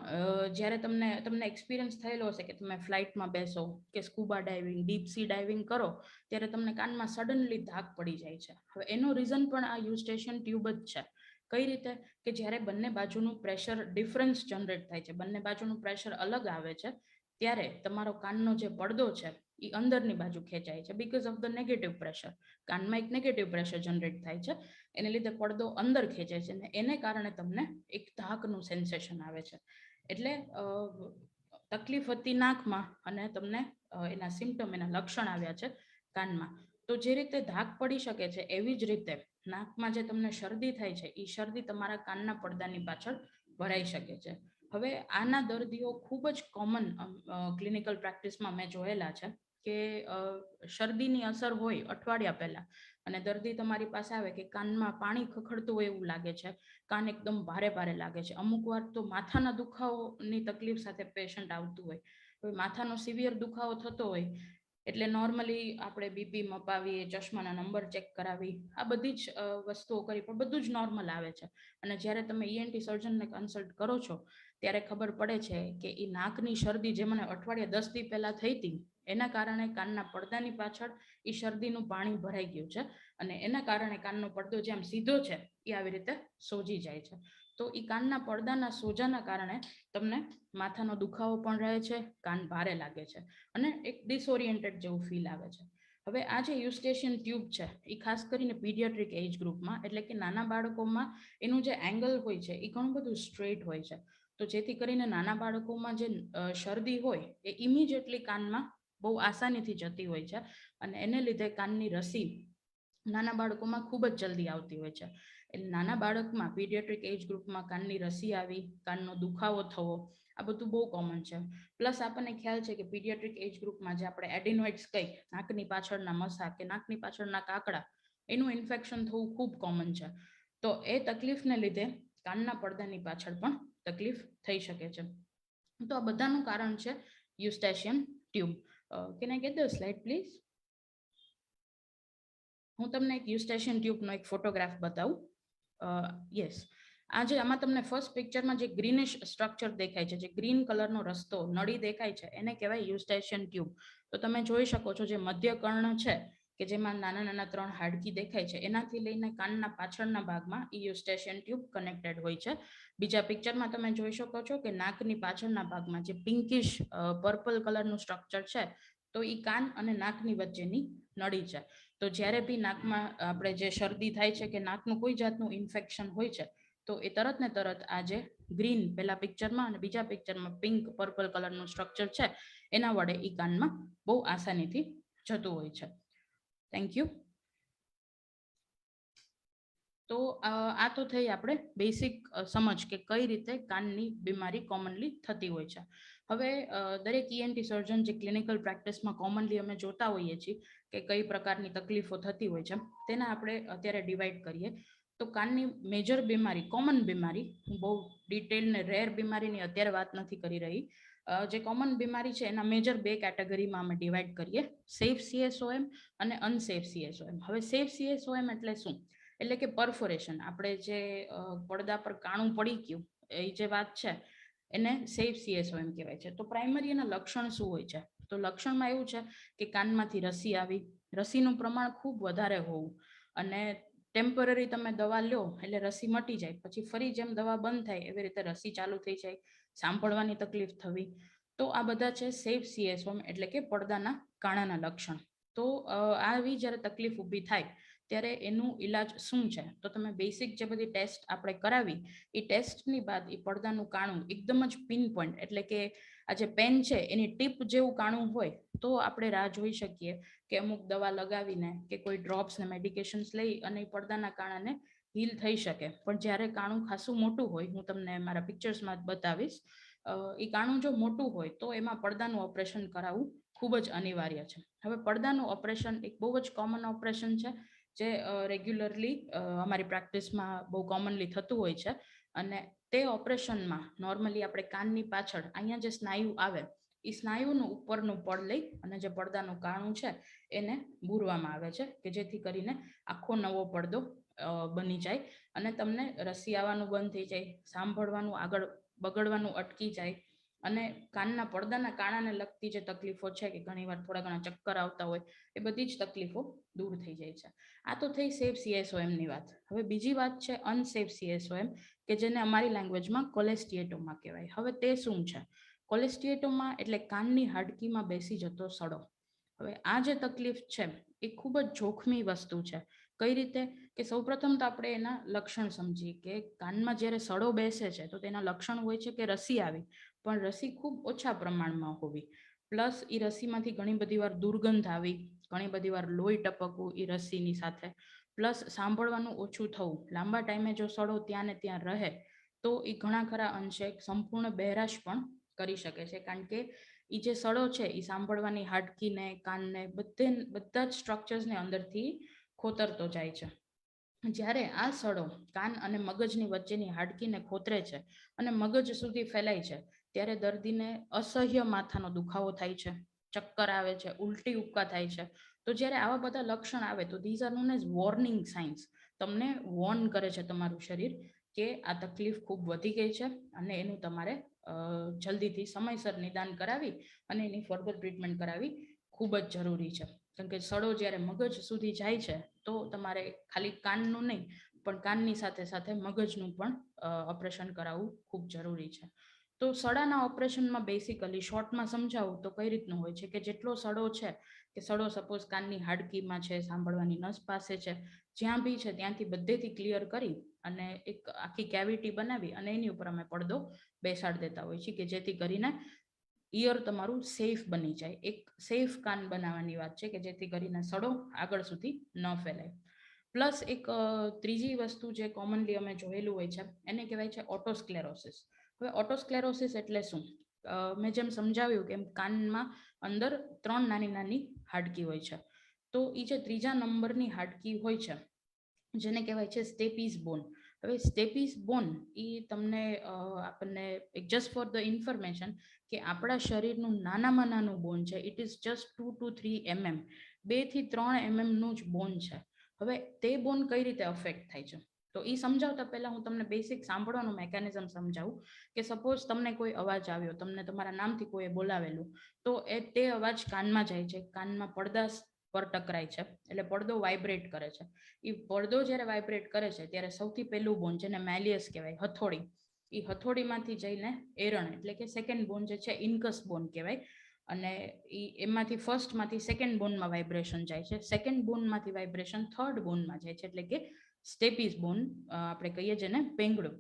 S2: જ્યારે તમને એક્સપિરિયન્સ થયેલો હશે કે તમે ફ્લાઇટમાં બેસો કે scuba diving, deep C diving કરો ત્યારે તમને કાનમાં સડનલી ધાક પડી જાય છે. હવે એનો રીઝન પણ આ યુસ્ટેશિયન ટ્યુબ જ છે. કઈ રીતે? કે જ્યારે બંને બાજુનું પ્રેશર ડિફરન્સ જનરેટ થાય છે, બંને બાજુનું પ્રેશર અલગ આવે છે, ત્યારે તમારો કાનનો જે પડદો છે એ અંદરની બાજુ ખેંચાય છે because of the negative pressure. કાનમાં એક નેગેટિવ પ્રેશર જનરેટ થાય છે, એને લીધે પડદો અંદર ખેંચાય છે અને એને કારણે તમને એક ધાકનું સેન્સેશન આવે છે. એટલે તકલીફ હતી નાકમાં અને તમને એના સિમ્ટમ, એના લક્ષણ આવ્યા છે કાનમાં. તો જે રીતે ધાક પડી શકે છે એવી જ રીતે નાકમાં જે તમને શરદી થાય છે એ શરદી તમારા કાનના પડદાની પાછળ ભરાઈ શકે છે. હવે આના દર્દીઓ ખૂબ જ કોમન ક્લિનિકલ પ્રેક્ટિસમાં મેં જોયેલા છે કે શરદીની અસર હોય અઠવાડિયા પહેલા અને દર્દી તમારી પાસે આવે કે કાનમાં પાણી ખખડતું હોય એવું લાગે છે, કાન એકદમ ભારે ભારે લાગે છે. અમુક વાર તો માથાના દુખાવોની તકલીફ સાથે પેશન્ટ આવતું હોય. હવે માથાનો સિવિયર દુખાવો થતો હોય એટલે નોર્મલી આપણે બીપી મપાવીએ, ચશ્માના નંબર ચેક કરાવી, આ બધી જ વસ્તુઓ કરી પણ બધું જ નોર્મલ આવે છે. અને જ્યારે તમે ઈએનટી સર્જનને કન્સલ્ટ કરો છો ત્યારે ખબર પડે છે કે એ નાકની શરદી જે મને અઠવાડિયા 10 દી પહેલા થઈ હતી એના કારણે કાનના પડદાની પાછળ એ શરદીનું પાણી ભરાઈ ગયું છે અને એના કારણે કાનનો પડદો જેમ સીધો છે એ આવી રીતે સોજી જાય છે. તો એ કાનના પડદાના સોજાના કારણે તમને માથાનો દુખાવો પણ રહે છે, કાન ભારે લાગે છે અને એક ડિસઓરિએન્ટેડ જેવું ફીલ આવે છે. હવે આ જે યુસ્ટેશિયન ટ્યુબ છે એ ખાસ કરીને પીડિયાટ્રિક એજ ગ્રુપમાં એટલે કે નાના બાળકોમાં એનું જે એંગલ હોય છે એ ઘણું બધું સ્ટ્રેટ હોય છે. તો જેથી કરીને નાના બાળકોમાં જે શરદી હોય એ ઇમિડિયેટલી કાનમાં બહુ આસાનીથી જતી હોય છે અને એને લીધે કાનની રસી નાના બાળકોમાં ખૂબ જ જલ્દી આવતી હોય છે. એટલે નાના બાળકમાં પીડિયાટ્રિક એજ ગ્રુપમાં કાનની રસી આવી, કાનનો દુખાવો થવો, આ બધું બહુ કોમન છે. પ્લસ આપણને ખ્યાલ છે કે પીડિયાટ્રિક એજ ગ્રુપમાં જે આપણે એડિનોઇડ્સ કઈ નાકની પાછળના મસા કે નાકની પાછળના કાકડા, એનું ઇન્ફેક્શન થવું ખૂબ કોમન છે. તો એ તકલીફને લીધે કાનના પડદાની પાછળ પણ તકલીફ થઈ શકે છે. તો આ બધાનું કારણ છે eustachian tube. Can I get the slide please? હું તમને એક યુસ્ટેશિયન ટ્યુબનો એક ફોટોગ્રાફ બતાવું. યસ, આજે આમાં તમને ફર્સ્ટ પિક્ચરમાં જે ગ્રીનિશ સ્ટ્રક્ચર દેખાય છે, જે ગ્રીન કલરનો રસ્તો નળી દેખાય છે, એને કહેવાય યુસ્ટેશિયન ટ્યુબ. તો તમે જોઈ શકો છો જે મધ્ય કર્ણ છે કે જેમાં નાના નાના 3 હાડકી દેખાય છે, એનાથી લઈને કાનના પાછળના ભાગમાં ઈ યુસ્ટેશિયન ટ્યુબ કનેક્ટેડ હોય છે. બીજા પિક્ચરમાં તમે જોઈ શકો છો કે નાકની પાછળના ભાગમાં જે પિંકિશ પર્પલ કલરનું સ્ટ્રક્ચર છે, તો ઈ કાન અને નાકની વચ્ચેની નળી છે. તો જ્યારે બી નાકમાં આપણે જે શરદી થાય છે કે નાકનું કોઈ જાતનું ઇન્ફેક્શન હોય છે, તો એ તરત ને તરત આ જે ગ્રીન પહેલા પિક્ચરમાં અને બીજા પિક્ચરમાં પિંક પર્પલ કલરનું સ્ટ્રક્ચર છે, એના વડે ઈ કાનમાં બહુ આસાનીથી જતું હોય છે. Thank you. તો આ તો થઈ આપણે બેસિક સમજ કે કઈ રીતે કાનની બીમારી કોમનલી થતી હોય છે. હવે દરેક ENT સર્જન જે ક્લિનિકલ પ્રેક્ટિસમાં કોમનલી અમે જોતા હોઈએ છીએ કે કઈ પ્રકારની તકલીફો થતી હોય છે, તેના આપણે અત્યારે ડિવાઈડ કરીએ. તો કાનની મેજર બીમારી, કોમન બીમારી, હું બહુ ડિટેલ ને રેર બીમારીની અત્યારે વાત નથી કરી રહી. જે કોમન બીમારી છે એના મેજર 2 કેટેગરીમાં અમે ડિવાઈડ કરીએ, સેફ CSOM અને અનસેફ CSOM. હવે સેફ CSOM એટલે શું? એટલે કે પરફોરેશન, આપણે જે પડદા પર કાણું પડી ગયું એ જે વાત છે એને સેફ CSOM કહેવાય છે. તો પ્રાઇમરી એના લક્ષણ શું હોય છે? તો લક્ષણમાં એવું છે કે કાનમાંથી રસી આવી, રસીનું પ્રમાણ ખૂબ વધારે હોવું, અને ટેમ્પરરી તમે દવા લો એટલે રસી મટી જાય, પછી ફરી જેમ દવા બંધ થાય એવી રીતે રસી ચાલુ થઈ જાય, સાંભળવાની તકલીફ થવી. તો આ બધા છે સેફ CSOM એટલે કે પડદાના કાણાના લક્ષણ. તો આવી જ્યારે તકલીફ ઊભી થાય ત્યારે એનું ઈલાજ શું છે? તો તમે બેસિક જે બધી ટેસ્ટ આપણે કરાવી, એ ટેસ્ટની બાદ એ પડદાનું કાણું એકદમ જ પિન પોઈન્ટ, એટલે કે આ જે પેન છે એની ટીપ જેવું કાણું હોય તો આપણે રાહ જોઈ શકીએ કે અમુક દવા લગાવીને કે કોઈ ડ્રોપ્સ ને મેડિકેશન્સ લઈ અને એ પડદાના કાણાને હીલ થઈ શકે. પણ જ્યારે કાણું ખાસું મોટું હોય, હું તમને મારા પિક્ચર્સમાં બતાવીશ, એ કાણું જો મોટું હોય તો એમાં પડદાનું ઓપરેશન કરાવવું ખૂબ જ અનિવાર્ય છે. હવે પડદાનું ઓપરેશન એક બહુ જ કોમન ઓપરેશન છે જે રેગ્યુલરલી અમારી પ્રેક્ટિસમાં બહુ કોમનલી થતું હોય છે. અને તે ઓપરેશનમાં નોર્મલી આપણે કાનની પાછળ અહીંયા જે સ્નાયુ આવે, એ સ્નાયુનું ઉપરનું પડ લઈ અને જે પડદાનું કાણું છે એને બૂરવામાં આવે છે કે જેથી કરીને આખો નવો પડદો બની જાય અને તમને રસી આવવાનું બંધ થઈ જાય, સાંભળવાનું આગળ બગડવાનું અટકી જાય, અને કાનના પડદાના કાણાને લગતી જે તકલીફો છે કે ઘણીવાર થોડા ઘણા ચક્કર આવતા હોય, એ બધી જ તકલીફો દૂર થઈ જાય છે. આ તો થઈ સેફ CSOM ની વાત. હવે બીજી વાત છે અનસેફ CSOM, કે જેને અમારી લેંગ્વેજમાં કોલેસ્ટિએટોમા કહેવાય. હવે તે શું છે? કોલેસ્ટિએટોમા એટલે કાનની હાડકીમાં બેસી જતો સડો. હવે આ જે તકલીફ છે એ ખૂબ જ જોખમી વસ્તુ છે. કઈ રીતે? કે સૌપ્રથમ તો આપણે એના લક્ષણ સમજીએ કે કાનમાં જ્યારે સડો બેસે છે તો તેના લક્ષણ હોય છે કે રસી આવી, પણ રસી ખૂબ ઓછા પ્રમાણમાં હોવી, પ્લસ એ રસીમાંથી ઘણી બધી વાર દુર્ગંધ આવી, ઘણી બધી વાર લોહી ટપકવું એ રસીની સાથે, પ્લસ સાંભળવાનું ઓછું થવું. લાંબા ટાઈમે જો સડો ત્યાં ને ત્યાં રહે તો એ ઘણા ખરા અંશે સંપૂર્ણ બહેરાશ પણ કરી શકે છે, કારણ કે એ જે સડો છે એ સાંભળવાની હાડકીને, કાનને, બધા જ સ્ટ્રક્ચર્સને અંદરથી ખોતરતો જાય છે. જ્યારે આ સડો કાન અને મગજની વચ્ચેની હાડકીને ખોતરે છે અને મગજ સુધી ફેલાય છે, ત્યારે દર્દીને અસહ્ય માથાનો દુખાવો થાય છે, ચક્કર આવે છે, ઉલટી ઉપકા થાય છે. તો જ્યારે આવા બધા લક્ષણ આવે તો these are known as warning science. તમને વોર્ન કરે છે તમારું શરીર કે આ તકલીફ ખૂબ વધી ગઈ છે અને એનું તમારે જલ્દીથી સમયસર નિદાન કરાવી અને એની ફર્ધર ટ્રીટમેન્ટ કરાવી ખૂબ જ જરૂરી છે. કારણ કે સડો જ્યારે મગજ સુધી જાય છે તો તમારે ખાલી કાનનું નહીં પણ કાનની સાથે સાથે મગજનું પણ ઓપરેશન કરાવવું ખૂબ જરૂરી છે. તો સડાના ઓપરેશનમાં બેસિકલી શોર્ટમાં સમજાવું તો કઈ રીતનું હોય છે કે જેટલો સડો છે, કે સડો સપોઝ કાનની હાડકીમાં છે, સાંભળવાની નસ પાસે છે, જ્યાં બી છે ત્યાંથી બધેથી ક્લિયર કરી અને એક આખી કેવિટી બનાવી અને એની ઉપર અમે પડદો બેસાડી દેતા હોય છે કે જેથી કરીને ઈયર તમારું સેફ બની જાય. એક સેફ કાન બનાવવાની વાત છે કે જેથી કરીને સડો આગળ સુધી ન ફેલાય. પ્લસ એક ત્રીજી વસ્તુ જે કોમનલી અમે જોયેલું હોય છે એને કહેવાય છે ઓટોસ્ક્લેરોસિસ. હવે ઓટોસ્ક્લેરોસિસ એટલે શું? મેં જેમ સમજાવ્યું કે કાનમાં અંદર 3 નાની નાની હાડકી હોય છે. તો એ જે ત્રીજા નંબરની હાડકી હોય છે જેને કહેવાય છે સ્ટેપીઝ બોન. હવે સ્ટેપીઝ બોન એ તમને આપણને જસ્ટ ફોર ધ ઇન્ફોર્મેશન કે આપણા શરીરનું નાનામાં નાનું બોન છે. It is just 2 to 3 mm, 2 થી 3 mm નું જ બોન છે. હવે તે બોન કઈ રીતે અફેક્ટ થાય છે તો એ સમજાવતા પહેલા હું તમને બેસિક સાંભળવાનું મેકેનિઝમ સમજાવું કે સપોઝ તમને કોઈ અવાજ આવ્યો, તમને તમારા નામથી કોઈએ બોલાવેલું, તો તે અવાજ કાનમાં જાય છે, કાનમાં પડદા પર ટકરાય છે, એટલે પડદો વાઇબ્રેટ કરે છે. એ પડદો જ્યારે વાઇબ્રેટ કરે છે ત્યારે સૌથી પહેલું બોન જેને મેલિયસ કહેવાય, હથોડી, એ હથોડીમાંથી જઈને એરણ એટલે કે સેકન્ડ બોન જે છે ઇન્કસ બોન કહેવાય, અને એમાંથી ફર્સ્ટમાંથી સેકન્ડ બોનમાં વાઇબ્રેશન જાય છે, સેકન્ડ બોનમાંથી વાઇબ્રેશન થર્ડ બોનમાં જાય છે, એટલે કે સ્ટેપીઝ બોન આપણે કહીએ જેને પેંગડું.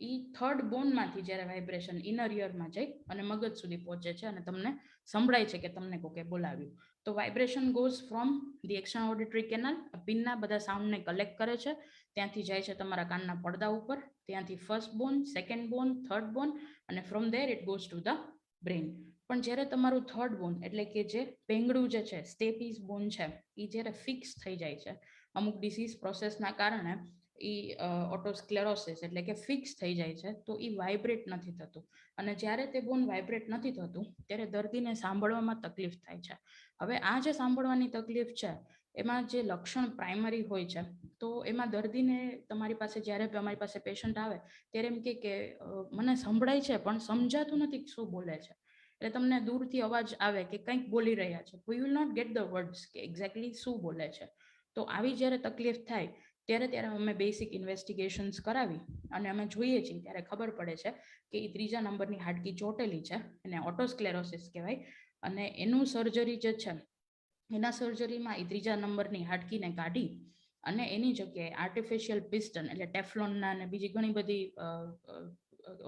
S2: એ થર્ડ બોનમાંથી જ્યારે વાઇબ્રેશન ઇનર ઇયરમાં જાય અને મગજ સુધી પહોંચે છે અને તમને સંભળાય છે કે તમને કોકે બોલાવ્યું. તો vibration goes from the external auditory canal, પિનના બધા સાઉન્ડને કલેક્ટ કરે છે, ત્યાંથી જાય છે તમારા કાનના પડદા ઉપર, ત્યાંથી ફર્સ્ટ બોન, સેકન્ડ બોન, થર્ડ બોન, અને from there it goes to the brain. પણ જ્યારે તમારું થર્ડ બોન એટલે કે જે પેંગડું જે છે, સ્ટેપીઝ બોન છે, એ જ્યારે ફિક્સ થઈ જાય છે અમુક ડિસીઝ પ્રોસેસના કારણે, એ ઓટોસ્ક્લેરોસિસ એટલે કે ફિક્સ થઈ જાય છે, તો એ વાઇબ્રેટ નથી થતું. અને જ્યારે તે બોન વાઇબ્રેટ નથી થતું ત્યારે દર્દીને સાંભળવામાં તકલીફ થાય છે. હવે આ જે સાંભળવાની તકલીફ છે એમાં જે લક્ષણ પ્રાઇમરી હોય છે, તો એમાં દર્દીને તમારી પાસે જ્યારે અમારી પાસે પેશન્ટ આવે ત્યારે એમ કે મને સંભળાય છે પણ સમજાતું નથી શું બોલે છે. એટલે તમને દૂરથી અવાજ આવે કે કંઈક બોલી રહ્યા છે, we will not get the words કે એક્ઝેક્ટલી શું બોલે છે. તો આવી જ્યારે તકલીફ થાય ત્યારે અમે બેસિક ઇન્વેસ્ટિગેશન્સ કરાવી અને અમે જોઈએ છીએ ત્યારે ખબર પડે છે કે એ ત્રીજા નંબરની હાડકી ચોટેલી છે, એને ઓટોસ્ક્લેરોસિસ કહેવાય. અને એનું સર્જરી જે છે, એના સર્જરીમાં એ ત્રીજા નંબરની હાડકીને કાઢી અને એની જગ્યાએ આર્ટિફિશિયલ પિસ્ટન એટલે ટેફલોનના અને બીજી ઘણી બધી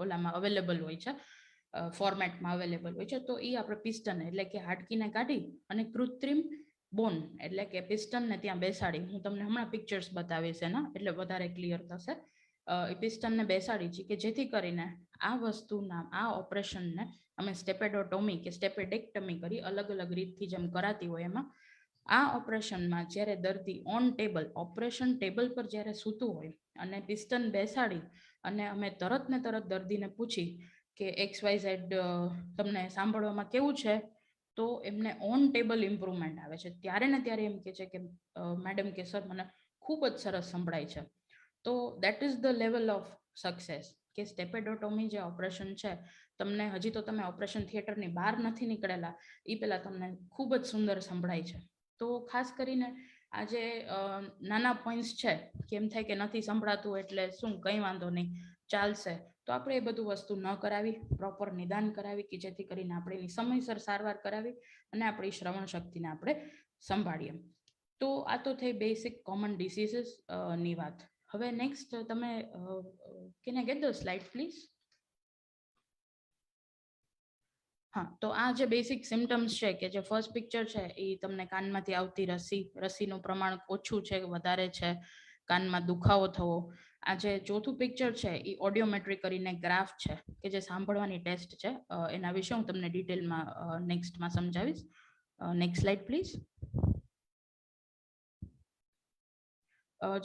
S2: ઓલામાં અવેલેબલ હોય છે, ફોર્મેટમાં અવેલેબલ હોય છે. તો એ આપણે પિસ્ટન એટલે કે હાડકીને કાઢી અને કૃત્રિમ બોન એટલે કે પિસ્ટનને ત્યાં બેસાડી, હું તમને હમણાં પિક્ચર્સ બતાવીશ એના એટલે વધારે ક્લિયર થશે. એ પિસ્ટનને બેસાડી છે કે જેથી કરીને આ વસ્તુના આ ઓપરેશનને અમે સ્ટેપેડોટોમી કે સ્ટેપેડેક્ટમી કરી અલગ અલગ રીતથી જેમ કરાતી હોય એમાં આ ઓપરેશનમાં જ્યારે દર્દી ઓન ટેબલ, ઓપરેશન ટેબલ પર જ્યારે સૂતું હોય અને પિસ્ટન બેસાડી અને અમે તરત ને તરત દર્દીને પૂછી કે XYZ તમને સાંભળવામાં કેવું છે, તો એમને ઓન ટેબલ ઇમ્પ્રુવમેન્ટ આવે છે. ત્યારે ને ત્યારે એમ કે છે કે મેડમ કે સર મને ખૂબ જ સરસ સંભળાય છે. તો that is the level of success કે સ્ટેપેડોટોમી જે ઓપરેશન છે, તમને હજી તો તમે ઓપરેશન થિયેટરની બહાર નથી નીકળેલા એ પહેલાં તમને ખૂબ જ સુંદર સંભળાય છે. તો ખાસ કરીને આ જે નાના પોઈન્ટ્સ છે કે એમ થાય કે નથી સંભળાતું એટલે શું કંઈ વાંધો નહીં ચાલશે, તો આપણે એ બધું વસ્તુ ન કરાવી, પ્રોપર નિદાન કરાવી કે જેથી કરીને આપણે એની સમયસર સારવાર કરાવી અને આપણી શ્રવણ શક્તિને આપણે સંભાળીએ. તો આ તો થઈ બેસિક કોમન ડિસીઝીસ ની વાત. હવે નેક્સ્ટ તમે can I get the slide please? હા, તો આ જે બેસિક સિમ્ટમ્સ છે કે જે ફર્સ્ટ પિક્ચર છે એ તમને કાનમાંથી આવતી રસીનું પ્રમાણ ઓછું છે, વધારે છે, કાનમાં દુખાવો થવો. આ જે ચોથું પિક્ચર છે એ ઓડિયોમેટ્રી કરીને ગ્રાફ છે કે જે સાંભળવાની ટેસ્ટ છે, એના વિશે હું તમને ડિટેલમાં નેક્સ્ટમાં સમજાવીશ. Next slide please.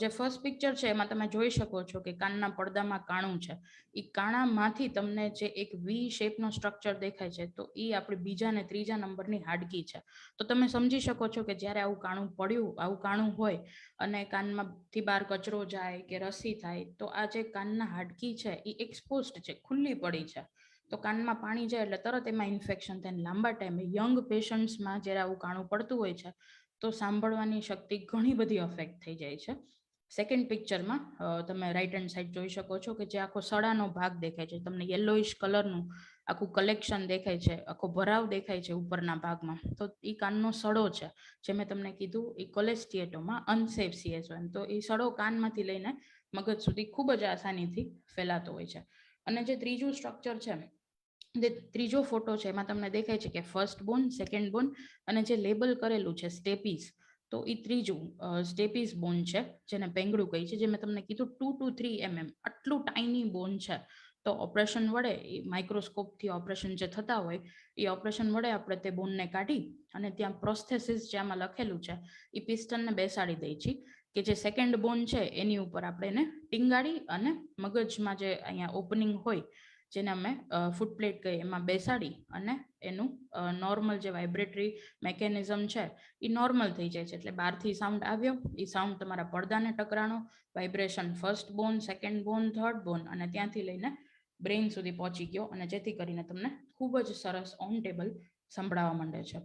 S2: જે ફર્સ્ટ પિક્ચર છે એમાં તમે જોઈ શકો છો કે કાનના પડદામાં કાણું છે. એ કાણામાંથી તમને જે એક વી શેપનો સ્ટ્રક્ચર દેખાય છે, તો એ આપણી બીજા ને ત્રીજા નંબરની હાડકી છે. તો તમે સમજી શકો છો કે જ્યારે આવું કાણું હોય અને કાનમાંથી બહાર કચરો જાય કે રસી થાય, તો આ જે કાનના હાડકી છે એ એક્સપોઝડ છે, ખુલ્લી પડી છે. તો કાનમાં પાણી જાય એટલે તરત એમાં ઇન્ફેક્શન થાય. લાંબા ટાઈમે યંગ પેશન્ટ્સમાં જ્યારે આવું કાણું પડતું હોય છે તો સાંભળવાની શક્તિ ઘણી બધી અફેક્ટ થઈ જાય છે. સેકન્ડ પિક્ચરમાં તમે રાઈટ હેન્ડ સાઈડ જોઈ શકો છો કે જે આખો સડાનો ભાગ દેખાય છે, તમને યલોઇશ કલરનું આખું કલેક્શન દેખાય છે, આખો ભરાવ દેખાય છે ઉપરના ભાગમાં, તો એ કાનનો સડો છે. જે મેં તમને કીધું એ કોલેસ્ટિએટોમાં અનસેફ CS1, તો એ સડો કાનમાંથી લઈને મગજ સુધી ખૂબ જ આસાનીથી ફેલાતો હોય છે. અને જે ત્રીજું સ્ટ્રક્ચર છે, જે ત્રીજો ફોટો છે એમાં તમને દેખાય છે કે ફર્સ્ટ બોન, સેકન્ડ બોન અને જે લેબલ કરેલું છે સ્ટેપીઝ, તો એ ત્રીજું સ્ટેપીસ બોન છે, જેને પેંગડું કહી છે, જે મેં તમને કીધું 2 to 3 mm આટલું ટાઇની બોન છે. તો ઓપરેશન વડે એ માઇક્રોસ્કોપથી ઓપરેશન જે થતા હોય એ ઓપરેશન વડે આપણે તે બોનને કાઢી અને ત્યાં પ્રોસ્થેસિસ જે આમાં લખેલું છે એ પિસ્ટનને બેસાડી દઈએ છીએ કે જે સેકન્ડ બોન છે એની ઉપર આપણે એને ટીંગાડી અને મગજમાં જે અહીંયા ઓપનિંગ હોય જેને અમે ફૂટપ્લેટ કહીએ એમાં બેસાડી અને એનું નોર્મલ જે વાઇબ્રેટરી મેકેનિઝમ છે એ નોર્મલ થઈ જાય છે. એટલે બહારથી સાઉન્ડ આવ્યો, એ સાઉન્ડ તમારા પડદાને ટકરાણો, વાઇબ્રેશન ફર્સ્ટ બોન, સેકન્ડ બોન, થર્ડ બોન અને ત્યાંથી લઈને બ્રેઇન સુધી પહોંચી ગયો અને જેથી કરીને તમને ખૂબ જ સરસ ઓન ટેબલ સંભળાવવા માંડે છે.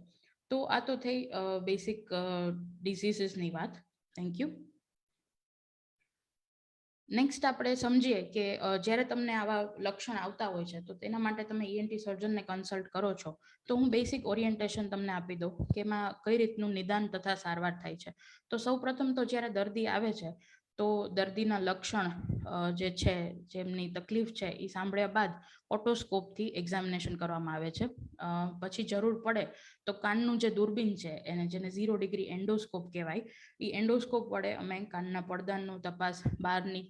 S2: તો આ તો થઈ બેસિક ડિસીઝીસની વાત. Thank you. નેક્સ્ટ આપણે સમજીએ કે જ્યારે તમને આવા લક્ષણ આવતા હોય છે તો તેના માટે તમે ENT સર્જનને કન્સલ્ટ કરો છો તો હું બેસિક ઓરિએન્ટેશન તમને આપી દઉં કે એમાં કઈ રીતનું નિદાન તથા સારવાર થાય છે. તો સૌપ્રથમ તો જ્યારે દર્દી આવે છે તો દર્દીના લક્ષણ જે છે, જેમની તકલીફ છે એ સાંભળ્યા બાદ ઓટોસ્કોપથી એક્ઝામિનેશન કરવામાં આવે છે. પછી જરૂર પડે તો કાનનું જે દૂરબીન છે એને જેને 0 ડિગ્રી એન્ડોસ્કોપ કહેવાય, એ એન્ડોસ્કોપ વડે અમે કાનના પડદાનો તપાસ, બહારની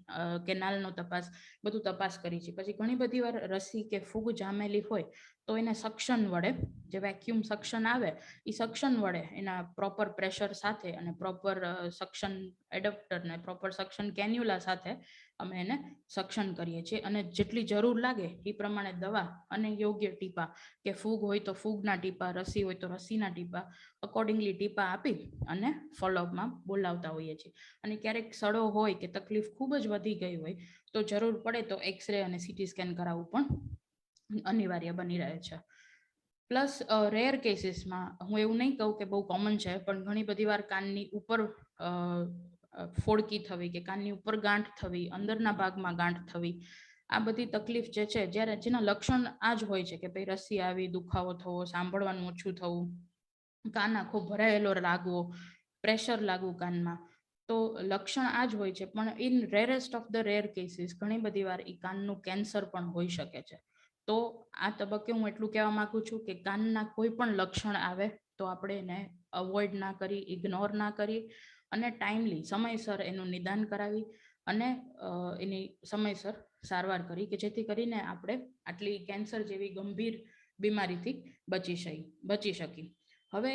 S2: કેનાલનો તપાસ, બધું તપાસ કરી છે. પછી ઘણી બધી વાર રસી કે ફૂગ જામેલી હોય તો એને સક્શન વડે, જે વેક્યુમ સક્શન આવે એ સક્શન વડે એના પ્રોપર પ્રેશર સાથે અને પ્રોપર સક્શન એડપ્ટર ને પ્રોપર સક્શન કેન્યુલા સાથે અમે એને સક્શન કરીએ છીએ અને જેટલી જરૂર લાગે એ પ્રમાણે દવા અને યોગ્ય ટીપા, કે ફૂગ હોય તો ફૂગના ટીપા, રસી હોય તો રસીના ટીપા, અકોર્ડિંગલી ટીપા આપી અને ફોલોઅપમાં બોલાવતા હોઈએ છીએ. અને ક્યારેક સડો હોય કે તકલીફ ખૂબ જ વધી ગઈ હોય તો જરૂર પડે તો એક્સરે અને સીટી સ્કેન કરાવવું પણ અનિવાર્ય બની રહે છે. પ્લસ રેર કેસીસમાં હું એવું નહીં કહું કે બહુ કોમન છે, પણ ઘણી બધી વાર કાનની ઉપર ફોડકી થવી કે કાનની ઉપર ગાંઠ થવી, અંદરના ભાગમાં ગાંઠ થવી, આ બધી તકલીફ જે છે, જ્યારે જેના લક્ષણ આ જ હોય છે કે ભાઈ રસી આવી, દુખાવો થવો, સાંભળવાનું ઓછું થવું, કાન આખો ભરાયેલો લાગવો, પ્રેશર લાગવું કાનમાં, તો લક્ષણ આ જ હોય છે. પણ in rarest of the rare cases ઘણી બધી વાર એ કાનનું કેન્સર પણ હોઈ શકે છે. તો આ તબક્કે હું એટલું કહેવા માંગુ છું કે કાનના કોઈ પણ લક્ષણ આવે તો આપણે એને અવોઇડ ના કરી, ઇગ્નોર ના કરી અને ટાઈમલી સમયસર એનું નિદાન કરાવી અને એની સમયસર સારવાર કરી કે જેથી કરીને આપણે આટલી કેન્સર જેવી ગંભીર બીમારીથી બચી શકી. હવે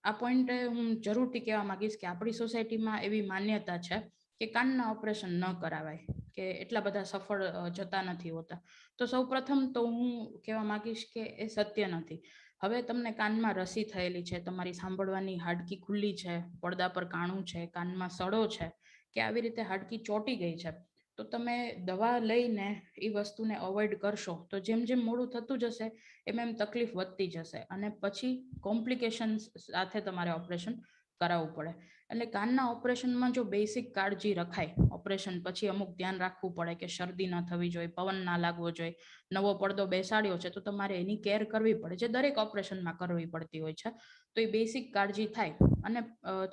S2: આ પોઈન્ટે હું જરૂરથી કહેવા માંગીશ કે આપણી સોસાયટીમાં એવી માન્યતા છે કે કાનના ઓપરેશન ન કરાવાય, કે એટલા બધા સફળ જતા નથી હોતા. તો સૌપ્રથમ તો હું કહેવા માંગીશ કે એ સત્ય નથી. હવે તમને કાનમાં રસી થયેલી છે, તમારી સાંભળવાની હાડકી ખુલ્લી છે, પડદા પર કાણું છે, કાનમાં સડો છે, કે આવી રીતે હાડકી ચોંટી ગઈ છે, તો તમે દવા લઈને એ વસ્તુને અવોઇડ કરશો તો જેમ જેમ મોડું થતું જશે એમ તકલીફ વધતી જશે અને પછી કોમ્પ્લિકેશન્સ સાથે તમારે ઓપરેશન કરાવવું પડે. એટલે કાનના ઓપરેશનમાં જો બેસિક કાળજી રખાય, ઓપરેશન પછી અમુક ધ્યાન રાખવું પડે કે શરદી ન થવી જોઈએ, પવન ના લાગવો જોઈએ, નવો પડદો બેસાડ્યો છે તો તમારે એની કેર કરવી પડે, જે દરેક ઓપરેશનમાં કરવી પડતી હોય છે. તો એ બેસિક કાળજી થાય અને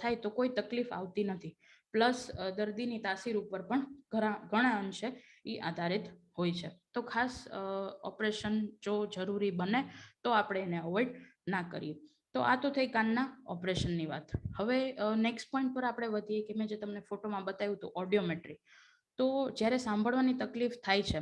S2: થાય તો કોઈ તકલીફ આવતી નથી. પ્લસ દર્દીની તાસીર ઉપર પણ ઘણા અંશે એ આધારિત હોય છે. તો ખાસ ઓપરેશન જો જરૂરી બને તો આપણે એને અવોઇડ ના કરીએ. તો આ તો થઈ કાનના ઓપરેશનની વાત. હવે નેક્સ્ટ પોઈન્ટ પર આપણે વધીએ કે મેં જે તમને ફોટોમાં બતાવ્યું હતું ઓડિયોમેટ્રી. તો જ્યારે સાંભળવાની તકલીફ થાય છે,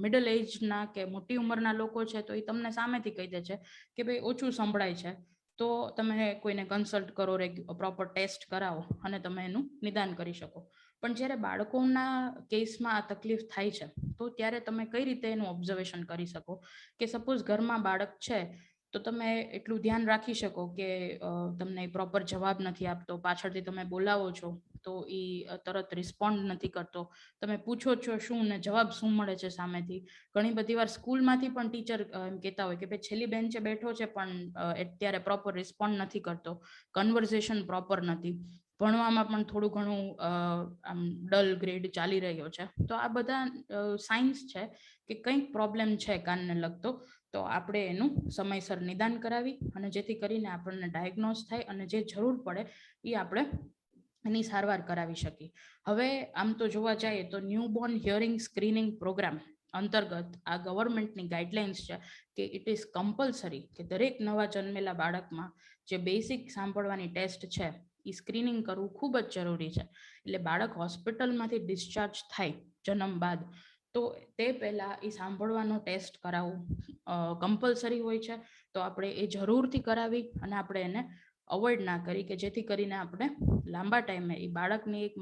S2: મિડલ એજના કે મોટી ઉંમરના લોકો છે તો એ તમને સામેથી કહી દે છે કે ભાઈ ઓછું સંભળાય છે, તો તમે કોઈને કન્સલ્ટ કરો, પ્રોપર ટેસ્ટ કરાવો અને તમે એનું નિદાન કરી શકો. પણ જ્યારે બાળકોના કેસમાં આ તકલીફ થાય છે તો ત્યારે તમે કઈ રીતે એનું ઓબ્ઝર્વેશન કરી શકો કે સપોઝ ઘરમાં બાળક છે તો તમે એટલું ધ્યાન રાખી શકો કે તમને પ્રોપર જવાબ નથી આપતો, પાછળથી તમે બોલાવો છો તો એ તરત રિસ્પોન્ડ નથી કરતો, તમે પૂછો છો શું ને જવાબ શું મળે છે સામેથી. ઘણી બધી વાર સ્કૂલમાંથી પણ ટીચર એમ કહેતા હોય કે ભાઈ છેલ્લી બેન્ચે બેઠો છે પણ અત્યારે પ્રોપર રિસ્પોન્ડ નથી કરતો, કન્વર્ઝેશન પ્રોપર નથી, ભણવામાં પણ થોડું ઘણું આમ ડલ ગ્રેડ ચાલી રહ્યો છે. તો આ બધા સાઇન્સ છે કે કંઈક પ્રોબ્લેમ છે કાનને લગતો, તો આપણે એનું સમયસર નિદાન કરાવી અને જેથી કરીને આપણને ડાયગ્નોઝ થાય અને જે જરૂર પડે એ આપણે એની સારવાર કરાવી શકીએ. હવે આમ તો જોવા જઈએ તો ન્યૂબોર્ન હિયરિંગ સ્ક્રીનિંગ પ્રોગ્રામ અંતર્ગત આ ગવર્મેન્ટની ગાઈડલાઇન્સ છે કે ઇટ ઇઝ કમ્પલસરી કે દરેક નવા જન્મેલા બાળકમાં જે બેસિક સાંભળવાની ટેસ્ટ છે એ સ્ક્રીનિંગ કરવું ખૂબ જ જરૂરી છે. એટલે બાળક હોસ્પિટલમાંથી ડિસ્ચાર્જ થાય જન્મ બાદ તો તે પહેલા એ સાંભળવાનો ટેસ્ટ કરાવવું કમ્પલસરી હોય છે. તો આપણે એ જરૂરથી કરાવી અને આપણે એને અવોઇડ ના કરી કે જેથી કરીને આપણે લાંબા ટાઈમે એ બાળકની એક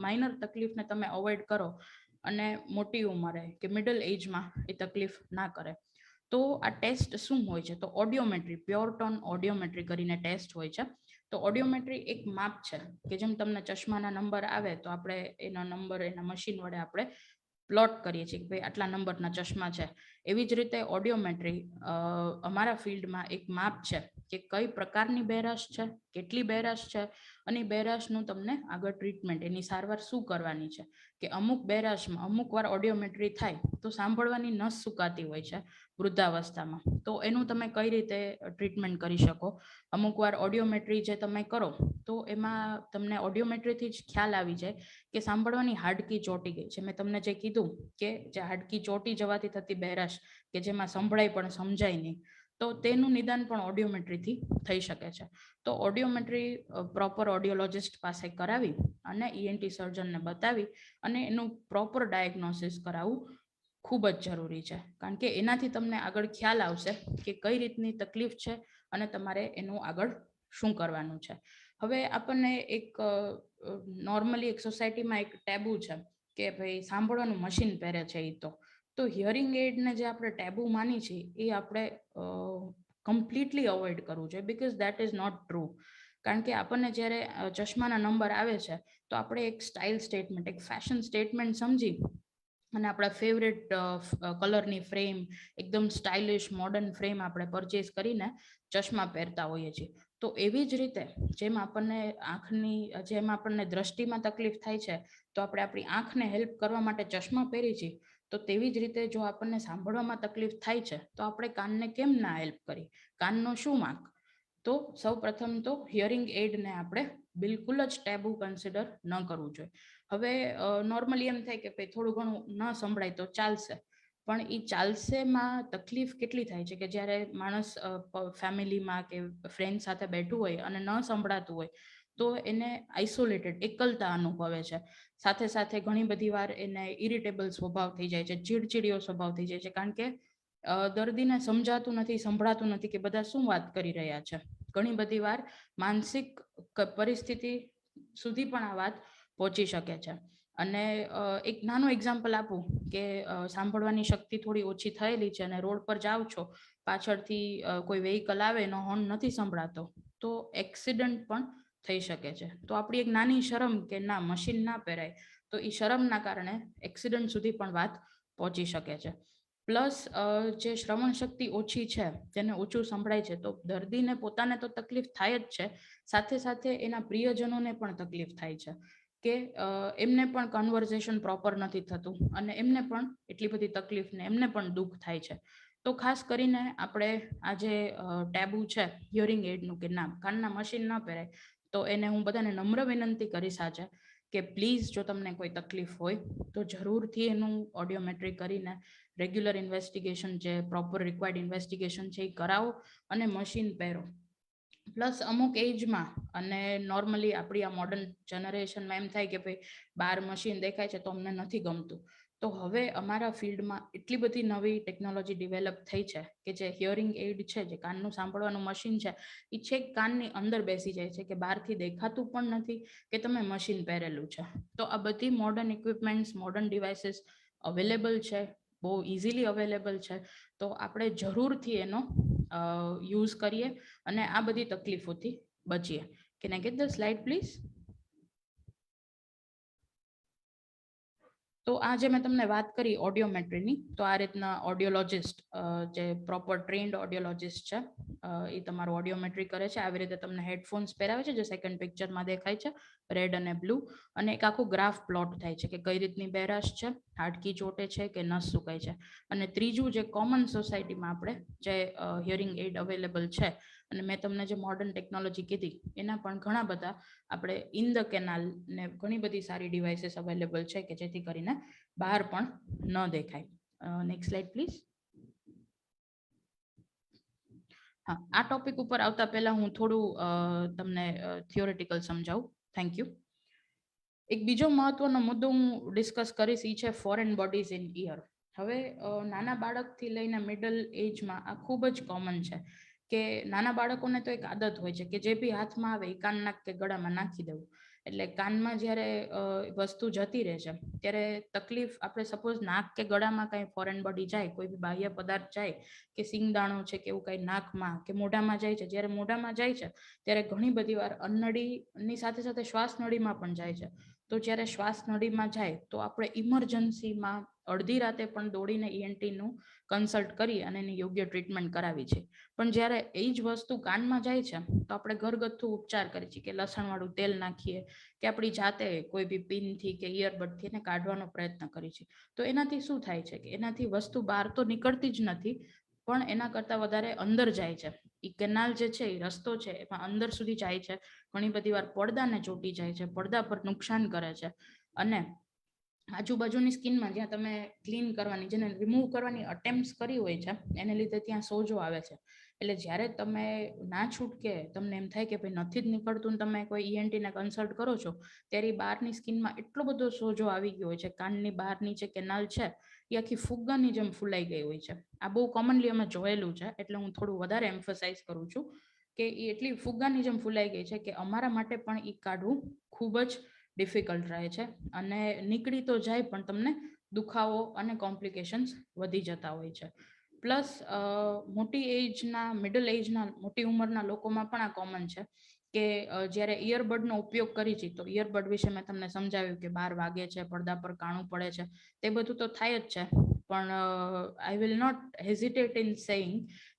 S2: માઇનર તકલીફને તમે અવોઇડ કરો અને મોટી ઉંમરે કે મિડલ એજમાં એ તકલીફ ના કરે. તો આ ટેસ્ટ શું હોય છે? તો ઓડિયોમેટ્રી, પ્યોર ટોન ઓડિયોમેટ્રી કરીને ટેસ્ટ હોય છે. તો ઓડિયોમેટ્રી એક માપ છે કે જેમ તમને ચશ્માના નંબર આવે તો આપણે એનો નંબર એના મશીન વડે આપણે પ્લોટ કરીએ છીએ કે ભાઈ આટલા નંબરના ચશ્મા છે. એવી જ રીતે ઓડિયોમેટ્રી અમારા ફિલ્ડમાં એક માપ છે કે કઈ પ્રકારની બેરાશ છે, કેટલી બેરાશ છે અને બેરાશનું તમને આગળ ટ્રીટમેન્ટ, એની સારવાર શું કરવાની છે. કે અમુક બેરાશમાં અમુક વાર ઓડિયોમેટ્રી થાય તો સાંભળવાની નસ સુકાતી હોય છે વૃદ્ધાવસ્થામાં, તો એનું તમે કઈ રીતે ટ્રીટમેન્ટ કરી શકો. અમુક વાર ઓડિયોમેટ્રી જે તમે કરો તો એમાં તમને ઓડિયોમેટ્રીથી જ ખ્યાલ આવી જાય કે સાંભળવાની હાડકી ચોંટી ગઈ છે. મેં તમને જે કીધું કે જે હાડકી ચોંટી જવાથી થતી બહેરાશ કે જેમાં સંભળાય પણ સમજાય નહીં, તો તેનું નિદાન પણ ઓડિયોમેટ્રીથી થઈ શકે છે. તો ઓડિયોમેટ્રી પ્રોપર ઓડિયોલોજિસ્ટ પાસે કરાવી અને ENT સર્જનને બતાવી અને એનું પ્રોપર ડાયગ્નોસિસ કરાવવું ખૂબ જ જરૂરી છે. કારણ કે એનાથી તમને આગળ ખ્યાલ આવશે કે કઈ રીતની તકલીફ છે અને તમારે એનું આગળ શું કરવાનું છે. હવે આપણને એક નોર્મલી એક સોસાયટીમાં એક ટેબુ છે કે ભાઈ સાંભળવાનું મશીન પહેરે છે. તો હિયરિંગ એડને જે આપણે ટેબુ માની છીએ એ આપણે કમ્પ્લીટલી અવોઇડ કરવું જોઈએ, because that is not true. કારણ કે આપણને જ્યારે ચશ્માના નંબર આવે છે તો આપણે એક સ્ટાઇલ સ્ટેટમેન્ટ, એક ફેશન સ્ટેટમેન્ટ સમજી અને આપણા ફેવરેટ કલરની ફ્રેમ, એકદમ સ્ટાઇલિશ મોડર્ન ફ્રેમ આપણે પરચેસ કરીને ચશ્મા પહેરતા હોઈએ છીએ. તો એવી જ રીતે જેમ આપણને દ્રષ્ટિમાં તકલીફ થાય છે તો આપણે આપણી આંખને હેલ્પ કરવા માટે ચશ્મા પહેરી છીએ, તો તેવી જ રીતે જો આપણને સાંભળવામાં તકલીફ થાય છે તો આપણે કાનને કેમ ના હેલ્પ કરી? કાનનો શું વાંક? તો સૌ પ્રથમ તો હિયરિંગ એડને આપણે બિલકુલ જ ટેબુ કન્સિડર ન કરવું જોઈએ. હવે નોર્મલી એમ થાય કે ભાઈ થોડું ઘણું ન સંભળાય તો ચાલશે, પણ એ ચાલશેમાં તકલીફ કેટલી થાય છે કે જ્યારે માણસ ફેમિલીમાં કે ફ્રેન્ડ સાથે બેઠું હોય અને ન સંભળાતું હોય તો એને આઇસોલેટેડ, એકલતા અનુભવે છે. સાથે સાથે ઘણી બધી વાર એને ઇરિટેબલ સ્વભાવ થઈ જાય છે, ચીડચીડિયો સ્વભાવ થઈ જાય છે. કારણ કે દર્દીને સમજાતું નથી, સંભળાતું નથી કે બધા શું વાત કરી રહ્યા છે. ઘણી બધી વાર માનસિક પરિસ્થિતિ સુધી પણ આ વાત પહોંચી શકે છે. અને એક નાનું એક્ઝામ્પલ આપું કે સાંભળવાની શક્તિ થોડી ઓછી થયેલી છે અને રોડ પર જાઓ છો, પાછળથી કોઈ વેહિકલ આવે એનો હોર્ન નથી સંભળાતો તો એક્સિડન્ટ પણ થઈ શકે છે. તો આપણી એક નાની શરમ કે ના મશીન ના પહેરાય, તો એ શરમના કારણે એક્સિડન્ટ સુધી પણ વાત પહોંચી શકે છે. પ્લસ જે શ્રવણ શક્તિ ઓછી છે, તેને ઓછું સંભળાય છે, તો દર્દીને પોતાને તો તકલીફ થાય જ છે, સાથે સાથે એના પ્રિયજનોને પણ તકલીફ થાય છે કે એમને પણ કન્વર્ઝેશન પ્રોપર નથી થતું અને એમને પણ એટલી બધી તકલીફ ને એમને પણ દુઃખ થાય છે. તો ખાસ કરીને આપણે આ જે ટેબુ છે હિયરિંગ એડનું કે ના કાનના મશીન ન પહેરાય, તો એને હું બધાને નમ્ર વિનંતી કરીશ આજે કે પ્લીઝ જો તમને કોઈ તકલીફ હોય તો જરૂરથી એનું ઓડિયોમેટ્રી કરીને રેગ્યુલર ઇન્વેસ્ટિગેશન, જે પ્રોપર રિક્વાયર્ડ ઇન્વેસ્ટિગેશન છે એ કરાવો અને મશીન પહેરો. પ્લસ અમુક એજમાં અને નોર્મલી આપણી આ મોડર્ન જનરેશનમાં એમ થાય કે ભાઈ બહાર મશીન દેખાય છે તો અમને નથી ગમતું. તો હવે અમારા ફિલ્ડમાં એટલી બધી નવી ટેકનોલોજી ડેવલપ થઈ છે કે જે હિયરિંગ એડ છે, જે કાનનું સાંભળવાનું મશીન છે, એ છેક કાનની અંદર બેસી જાય છે કે બહારથી દેખાતું પણ નથી કે તમે મશીન પહેરેલું છે. તો આ બધી modern equipments, modern devices available છે, બહુ ઇઝીલી અવેલેબલ છે. તો આપણે જરૂરથી એનો યુઝ કરીએ અને આ બધી તકલીફોથી બચીએ. Can I get the slide please? તો આ જે મેં તમને વાત કરી ઓડિયોમેટ્રીની, તો આ રીતના ઓડિયોલોજિસ્ટ, જે પ્રોપર ટ્રેન્ડ ઓડિયોલોજિસ્ટ છે, એ તમારું ઓડિયોમેટ્રી કરે છે. આવી રીતે તમને હેડફોન્સ પહેરાવે છે જે સેકન્ડ પિક્ચરમાં દેખાય છે, રેડ અને બ્લુ, અને એક આખું ગ્રાફ પ્લોટ થાય છે કે કઈ રીતની બેરાશ છે, હાડકી ચોટે છે કે નસ સુકાય છે. અને ત્રીજું જે કોમન સોસાયટીમાં આપણે જે હિયરિંગ એડ અવેલેબલ છે, અને મેં તમને જે મોડર્ન ટેકનોલોજી કીધી એના પણ ઘણા બધા આપણે ઇન ધ કેનાલ ને ઘણી બધી સારી ડિવાઇસીસ અવેલેબલ છે કે જેથી કરીને બહાર પણ ન દેખાય. Next slide please. હા, આ ટોપિક ઉપર આવતા પહેલા હું થોડું તમને થિયોરેટિકલ સમજાવું. Thank you. એક બીજો મહત્વનો મુદ્દો હું ડિસ્કસ કરીશ એ છે ફોરેન બોડીઝ ઇન ઇયર. હવે નાના બાળકથી લઈને મિડલ એજમાં આ ખૂબ જ કોમન છે કે નાના બાળકોને તો એક આદત હોય છે કે જે બી હાથમાં આવે એ કાનના કે ગળામાં નાખી દેવું. એટલે કાનમાં જ્યારે વસ્તુ જતી રહે છે ત્યારે તકલીફ, આપણે સપોઝ નાક કે ગળામાં કંઈ ફોરેન બોડી જાય, કોઈ બી બાહ્ય પદાર્થ જાય કે સિંગદાણો છે કે એવું કંઈ નાકમાં કે મોઢામાં જાય છે, જ્યારે મોઢામાં જાય છે ત્યારે ઘણી બધી વાર અન્નળીની સાથે સાથે શ્વાસ નળીમાં પણ જાય છે. તો જ્યારે શ્વાસ નળીમાં જાય તો આપણે ઇમરજન્સીમાં અડધી રાતે પણ દોડીને ENTનું કન્સલ્ટ કરી અને એની યોગ્ય ટ્રીટમેન્ટ કરાવી છે. પણ જ્યારે એ જ વસ્તુ કાનમાં જાય છે તો આપણે ઘરગથ્થુ ઉપચાર કરીએ છીએ કે લસણવાળું તેલ નાખીએ કે આપણી જાતે કોઈ બી પિનથી કે ઇયરબડથી એને કાઢવાનો પ્રયત્ન કરીએ છીએ. તો એનાથી શું થાય છે કે એનાથી વસ્તુ બહાર તો નીકળતી જ નથી, પણ એના કરતાં વધારે અંદર જાય છે. એ કેનાલ જે છે એ રસ્તો છે એમાં અંદર સુધી જાય છે. ઘણી બધી વાર પડદાને ચોંટી જાય છે, પડદા પર નુકસાન કરે છે અને આજુબાજુની સ્કિનમાં જ્યાં તમે ક્લીન કરવાની, જેને રિમૂવ કરવાની અટેમ્પ્ટ કરી હોય છે એને લીધે ત્યાં સોજો આવે છે. એટલે જ્યારે તમે ના છૂટકે તમને એમ થાય કે ભાઈ નથી જ નીકળતું, તમે કોઈ ENTને કન્સલ્ટ કરો છો ત્યારે બહારની સ્કિનમાં એટલો બધો સોજો આવી ગયો હોય છે, કાનની બહારની જે કેનાલ છે એ આખી ફુગ્ગાની જેમ ફૂલાઈ ગઈ હોય છે. આ બહુ કોમનલી અમે જોયેલું છે, એટલે હું થોડું વધારે એમ્ફસાઇઝ કરું છું કે એ એટલી ફુગ્ગાની જેમ ફૂલાઈ ગઈ છે કે અમારા માટે પણ એ કાઢવું ખૂબ જ ડિફિકલ્ટ રહે છે અને નીકળી તો જાય પણ તમને દુખાવો અને કોમ્પ્લિકેશન્સ વધી જતા હોય છે. પ્લસ મોટી એજના, મિડલ એજના, મોટી ઉંમરના લોકોમાં પણ આ કોમન છે કે જ્યારે ઇયરબડનો ઉપયોગ કરી છે, તો ઇયરબડ વિશે મેં તમને સમજાવ્યું કે બહાર વાગે છે, પડદા પર કાણું પડે છે, તે બધું તો થાય જ છે. પણ I will not hesitate in saying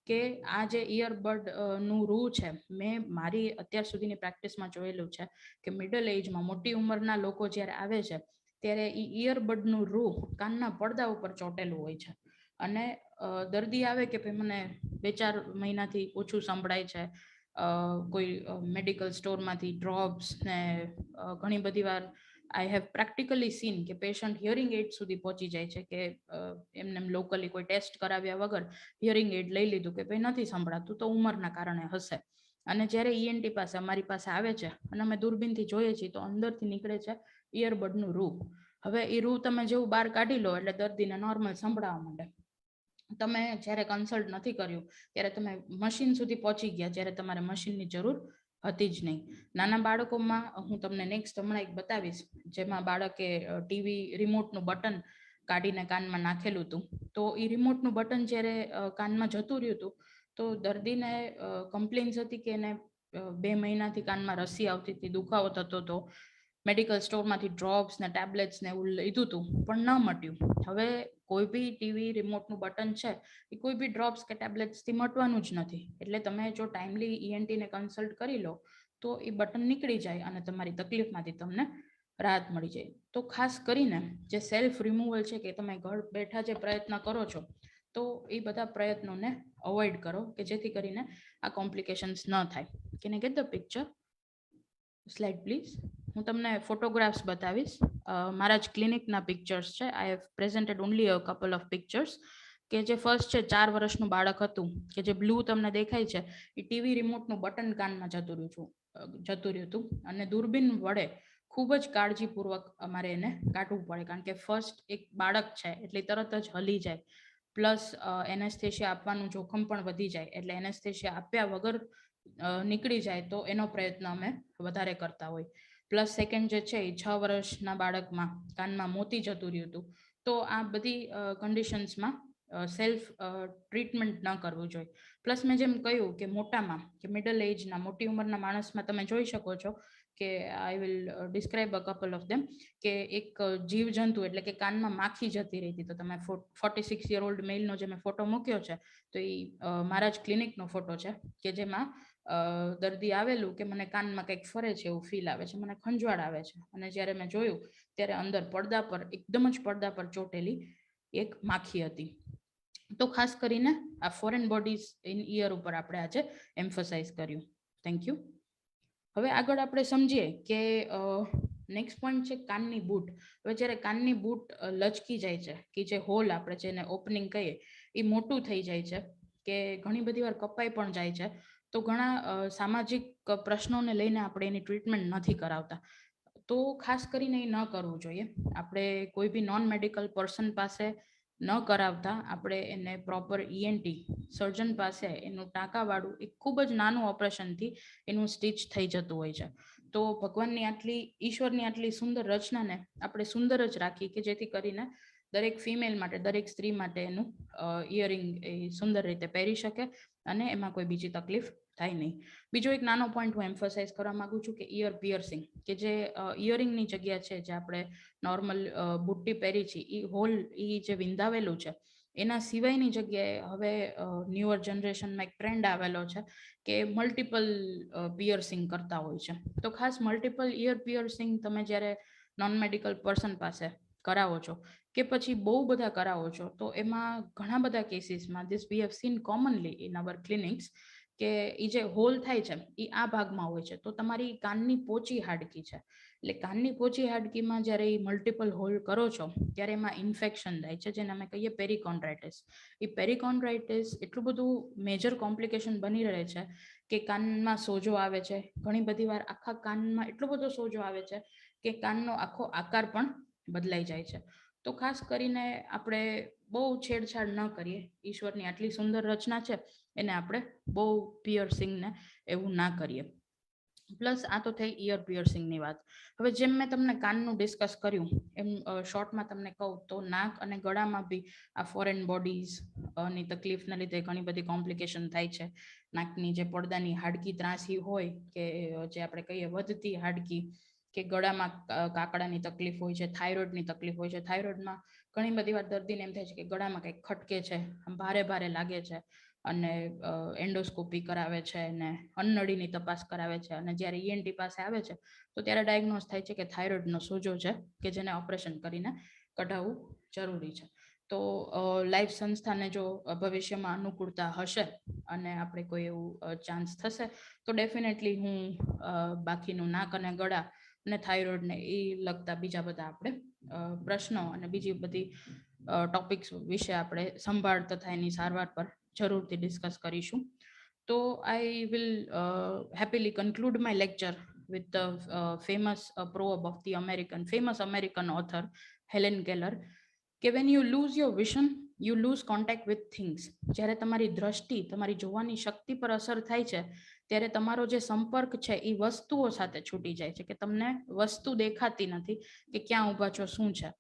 S2: કે આ જે ઇયરબડ નું રૂ છે, મેં મારી અત્યાર સુધીની પ્રેક્ટિસમાં જોયેલું છે કે મિડલ એજમાં મોટી ઉંમરના લોકો જ્યારે આવે છે ત્યારે એ ઇયરબડનું રૂ કાનના પડદા ઉપર ચોંટેલું હોય છે અને દર્દી આવે કે ભાઈ મને 2-4 મહિનાથી ઓછું સંભળાય છે, કોઈ મેડિકલ સ્ટોરમાંથી ડ્રોપ્સ ને ઘણી બધી વાર આઈ હેવ પ્રેક્ટિકલી સીન કે પેશન્ટ હિયરિંગ એડ સુધી પહોંચી જાય છે કે એમને લોકલી કોઈ ટેસ્ટ કરાવ્યા વગર હિયરિંગ એડ લઈ લીધું કે ભાઈ નથી સંભળાતું તો ઉંમરના કારણે હશે. અને જ્યારે ENT પાસે, અમારી પાસે આવે છે અને અમે દૂરબીનથી જોઈએ છીએ તો અંદરથી નીકળે છે ઇયરબડનું રૂ. હવે એ રૂ તમે જેવું બહાર કાઢી લો એટલે દર્દીને નોર્મલ સંભળાવા માંડે. તમે જ્યારે કન્સલ્ટ નથી કર્યું ત્યારે તમે મશીન સુધી પહોંચી ગયા જ્યારે તમારે મશીનની જરૂર હતી જ નહીં. નાના બાળકોમાં હું તમને નેક્સ્ટ હમણાં એક બતાવીશ જેમાં બાળકે ટીવી રિમોટનું બટન કાઢીને કાનમાં નાખેલું હતું. તો એ રિમોટનું બટન જ્યારે કાનમાં જતું રહ્યું હતું તો દર્દીને કમ્પ્લેન્સ હતી કે એને 2 મહિનાથી કાનમાં રસી આવતી હતી, દુખાવો થતો હતો, મેડિકલ સ્ટોરમાંથી ડ્રોપ્સ ને ટેબ્લેટ્સ ને એવું લીધું હતું પણ ન મટ્યું. હવે કોઈ બી ટીવી રિમોટનું બટન છે એ કોઈ બી ડ્રોપ્સ કે ટેબ્લેટ્સથી મટવાનું જ નથી. એટલે તમે જો ટાઈમલી ENTને કન્સલ્ટ કરી લો તો એ બટન નીકળી જાય અને તમારી તકલીફમાંથી તમને રાહત મળી જાય. તો ખાસ કરીને જે સેલ્ફ રિમૂવલ છે કે તમે ઘર બેઠા જે પ્રયત્ન કરો છો તો એ બધા પ્રયત્નોને અવોઇડ કરો કે જેથી કરીને આ કોમ્પ્લિકેશન્સ ન થાય. Can I get the picture? Slide please. હું તમને ફોટોગ્રાફ્સ બતાવીશ. મારા જ ક્લિનિકના પિક્ચર્સ છે. I have presented only a couple of pictures. કે જે ફર્સ્ટ છે 4 વર્ષનું બાળક હતું કે જે બ્લુ તમને દેખાય છે એ ટીવી રિમોટનું બટન કાનમાં જતું રહ્યું હતું અને દૂરબીન વડે ખૂબ જ કાળજીપૂર્વક અમારે એને કાઢવું પડે કારણ કે ફર્સ્ટ એક બાળક છે એટલે તરત જ હલી જાય. પ્લસ એનેસ્થેશિયા આપવાનું જોખમ પણ વધી જાય એટલે એનેસ્થેશિયા આપ્યા વગર નીકળી જાય તો એનો પ્રયત્ન અમે વધારે કરતા હોય. પ્લસ સેકન્ડ જે છે એ 6 વર્ષના બાળકમાં કાનમાં મોતી જતું રહ્યું હતું. તો આ બધી કન્ડિશન્સમાં સેલ્ફ ટ્રીટમેન્ટ ન કરવું જોઈએ. પ્લસ મેં જેમ કહ્યું કે મોટામાં કે મિડલ એજના, મોટી ઉંમરના માણસમાં તમે જોઈ શકો છો કે I will describe a couple of them કે એક જીવજંતુ એટલે કે કાનમાં માખી જતી રહી હતી. તો તમે 46 યર ઓલ્ડ મેલનો જે મેં ફોટો મૂક્યો છે તો એ મારા જ ક્લિનિકનો ફોટો છે કે જેમાં દર્દી આવેલું કે મને કાનમાં કંઈક ફરે છે એવું ફીલ આવે છે, મને ખંજવાળ આવે છે અને જ્યારે મેં જોયું ત્યારે અંદર પડદા પર, એકદમ જ પડદા પર ચોટેલી એક માખી હતી. તો ખાસ કરીને આ ફોરેન બોડીઝ ઇન ઇયર ઉપર આપણે આજે એમ્ફસાઇઝ કર્યું. Thank you. હવે આગળ આપણે સમજીએ કે નેક્સ્ટ પોઈન્ટ છે કાનની બૂટ. હવે જ્યારે કાનની બૂટ લચકી જાય છે, કે જે હોલ આપણે જેને ઓપનિંગ કહીએ એ મોટું થઈ જાય છે, કે ઘણી બધી વાર કપાઈ પણ જાય છે, તો ઘણા સામાજિક પ્રશ્નોને લઈને આપણે એની ટ્રીટમેન્ટ નથી કરાવતા. તો ખાસ કરીને એ ન કરવું જોઈએ. આપણે કોઈ બી નોન મેડિકલ પર્સન પાસે ન કરાવતા આપણે એને પ્રોપર ENT સર્જન પાસે એનું ટાંકાવાળું એક ખૂબ જ નાનું ઓપરેશનથી એનું સ્ટીચ થઈ જતું હોય છે. તો ભગવાનની આટલી ઈશ્વરની આટલી સુંદર રચનાને આપણે સુંદર જ રાખી કે જેથી કરીને દરેક ફિમેલ માટે, દરેક સ્ત્રી માટે એનું ઇયરિંગ એ સુંદર રીતે પહેરી શકે અને એમાં કોઈ બીજી તકલીફ થાય નહીં. બીજો એક નાનો પોઈન્ટ હું એમ્ફસાઇઝ કરવા માંગુ છું કે ઇયર પિયર્સિંગ, કે જે ઇયરિંગની જગ્યા છે, જે આપણે નોર્મલ બુટ્ટી પહેરી છે, એ હોલ એ જે વિંધાવેલું છે, એના સિવાયની જગ્યાએ હવે ન્યુઅર જનરેશનમાં એક ટ્રેન્ડ આવેલો છે કે મલ્ટિપલ પિયર્સિંગ કરતા હોય છે. તો ખાસ મલ્ટિપલ ઇયર પિયર્સિંગ તમે જ્યારે નોન મેડિકલ પર્સન પાસે કરાવો છો કે પછી બહુ બધા કરાવો છો, તો એમાં ઘણા બધા કેસીસમાં this we have seen commonly in our clinics કે એ જે હોલ થાય છે એ આ ભાગમાં હોય છે. તો તમારી કાનની પોચી હાડકી છે, એટલે કાનની પોચી હાડકીમાં જ્યારે એ મલ્ટિપલ હોલ કરો છો ત્યારે એમાં ઇન્ફેક્શન થાય છે, જેને અમે કહીએ પેરિકોન્ડ્રાઇટિસ. એ પેરિકોન્ડ્રાઇટિસ એટલું બધું મેજર કોમ્પ્લિકેશન બની રહે છે કે કાનમાં સોજો આવે છે. ઘણી બધી વાર આખા કાનમાં એટલો બધો સોજો આવે છે કે કાનનો આખો આકાર પણ બદલાઈ જાય છે. તો ખાસ કરીને આપણે બહુ છેડછાડ ન કરીએ. ઈશ્વરની આટલી સુંદર રચના છે એને આપણે બહુ પિયર્સિંગને એવું ના કરીએ. પ્લસ આ તો થઈ ઇયર પિયર્સિંગની વાત. હવે જેમ મેં તમને કાનનું ડિસ્કસ કર્યું એમ શોર્ટમાં તમને કહું તો નાક અને ગળામાં બી આ ફોરેન બોડીઝ ની તકલીફના લીધે ઘણી બધી કોમ્પ્લિકેશન થાય છે. નાકની જે પડદાની હાડકી ત્રાંસી હોય કે જે આપણે કહીએ વધતી હાડકી, કે ગળામાં કાકડાની તકલીફ હોય છે, થાઇરોઇડની તકલીફ હોય છે. થાઇરોઇડમાં ઘણી બધી વાર દર્દીને એમ થાય છે કે ગળામાં કંઈક ખટકે છે, ભારે ભારે લાગે છે, અને એન્ડોસ્કોપી કરાવે છે અને અન્નળીની તપાસ કરાવે છે, અને જ્યારે ENT પાસે આવે છે તો ત્યારે ડાયગ્નોઝ થાય છે કે થાઇરોઇડનો સોજો છે કે જેને ઓપરેશન કરીને કઢાવવું જરૂરી છે. તો લાઈફ સંસ્થાને જો ભવિષ્યમાં અનુકૂળતા હશે અને આપણે કોઈ એવું ચાન્સ થશે તો ડેફિનેટલી હું બાકીનું નાક અને ગળા અને થાઇરોઇડને એ લગતા બીજા બધા આપણે પ્રશ્નો અને બીજી બધી ટોપિક્સ વિશે આપણે સંભાળ તથા એની સારવાર પર જરૂરથી ડિસ્કસ કરીશું. તો I will happily conclude my lecture with the famous proverb of the famous American author Helen Keller કે when you lose your vision you lose contact with things. જ્યારે તમારી દ્રષ્ટિ, તમારી જોવાની શક્તિ પર અસર થાય છે ત્યારે તમારો જે સંપર્ક છે એ વસ્તુઓ સાથે છૂટી જાય છે, કે તમને વસ્તુ દેખાતી નથી કે ક્યાં ઊભા છો, શું છે.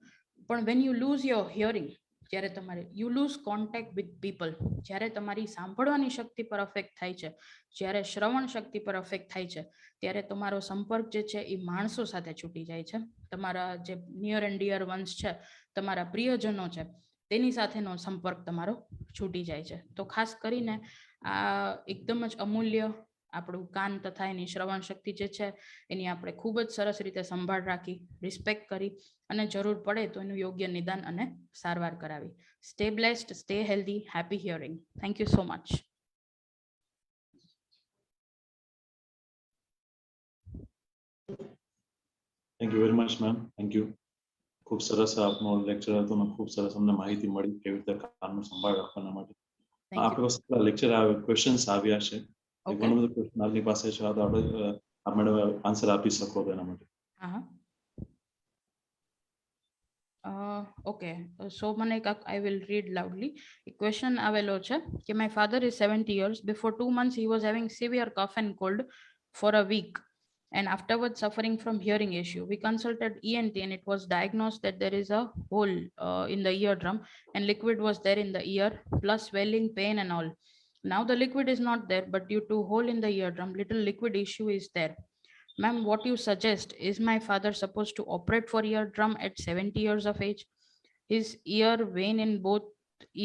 S2: પણ when you lose your hearing, જ્યારે તમારે you loose contact with people, જ્યારે તમારી સાંભળવાની શક્તિ પર અફેક્ટ થાય છે, જ્યારે શ્રવણ શક્તિ પર અફેક્ટ થાય છે, ત્યારે તમારો સંપર્ક જે છે એ માણસો સાથે છૂટી જાય છે. તમારા જે નિયર એન્ડ ડિયર વન્સ છે, તમારા પ્રિયજનો છે, તેની સાથેનો સંપર્ક તમારો છૂટી જાય છે. તો ખાસ કરીને આ એકદમ જ અમૂલ્ય આપણું કાન તથા એની શ્રવણ શક્તિ જે છે એની આપણે ખૂબ જ સરસ રીતે સંભાળ રાખી, રિસ્પેક્ટ કરી અને જરૂર પડે તો એનું યોગ્ય નિદાન અને સારવાર કરાવી. Stay blessed, stay healthy, happy hearing. Thank you so much.
S1: Thank you very much ma'am. Thank you. ખૂબ સરસ આપનો લેક્ચર હતો અને ખૂબ સરસ અમને માહિતી મળી કેવી રીતે કાનનું સંભાળ રાખવાના માટે. આપણી પાસે લેક્ચર ક્વેશ્ચન્સ આવ્યા છે, ઘણું બધું ક્વેશ્ચન આપની પાસે છે, તો આપણે આન્સર આપી શકો એના માટે.
S2: Okay, so Manik, I will read loudly. A question avelo છે કે my father is 70 years. Before 2 months he was having severe cough and cold for a week, and afterwards suffering from hearing issue. We consulted ENT and it was diagnosed that there is a hole in the eardrum and liquid was there in the ear, plus swelling, pain and all. Now the liquid is not there, but due to hole in the eardrum, little liquid issue is there. Ma'am, what you suggest, is my father supposed to operate for eardrum at 70 years of age? His ear vein in both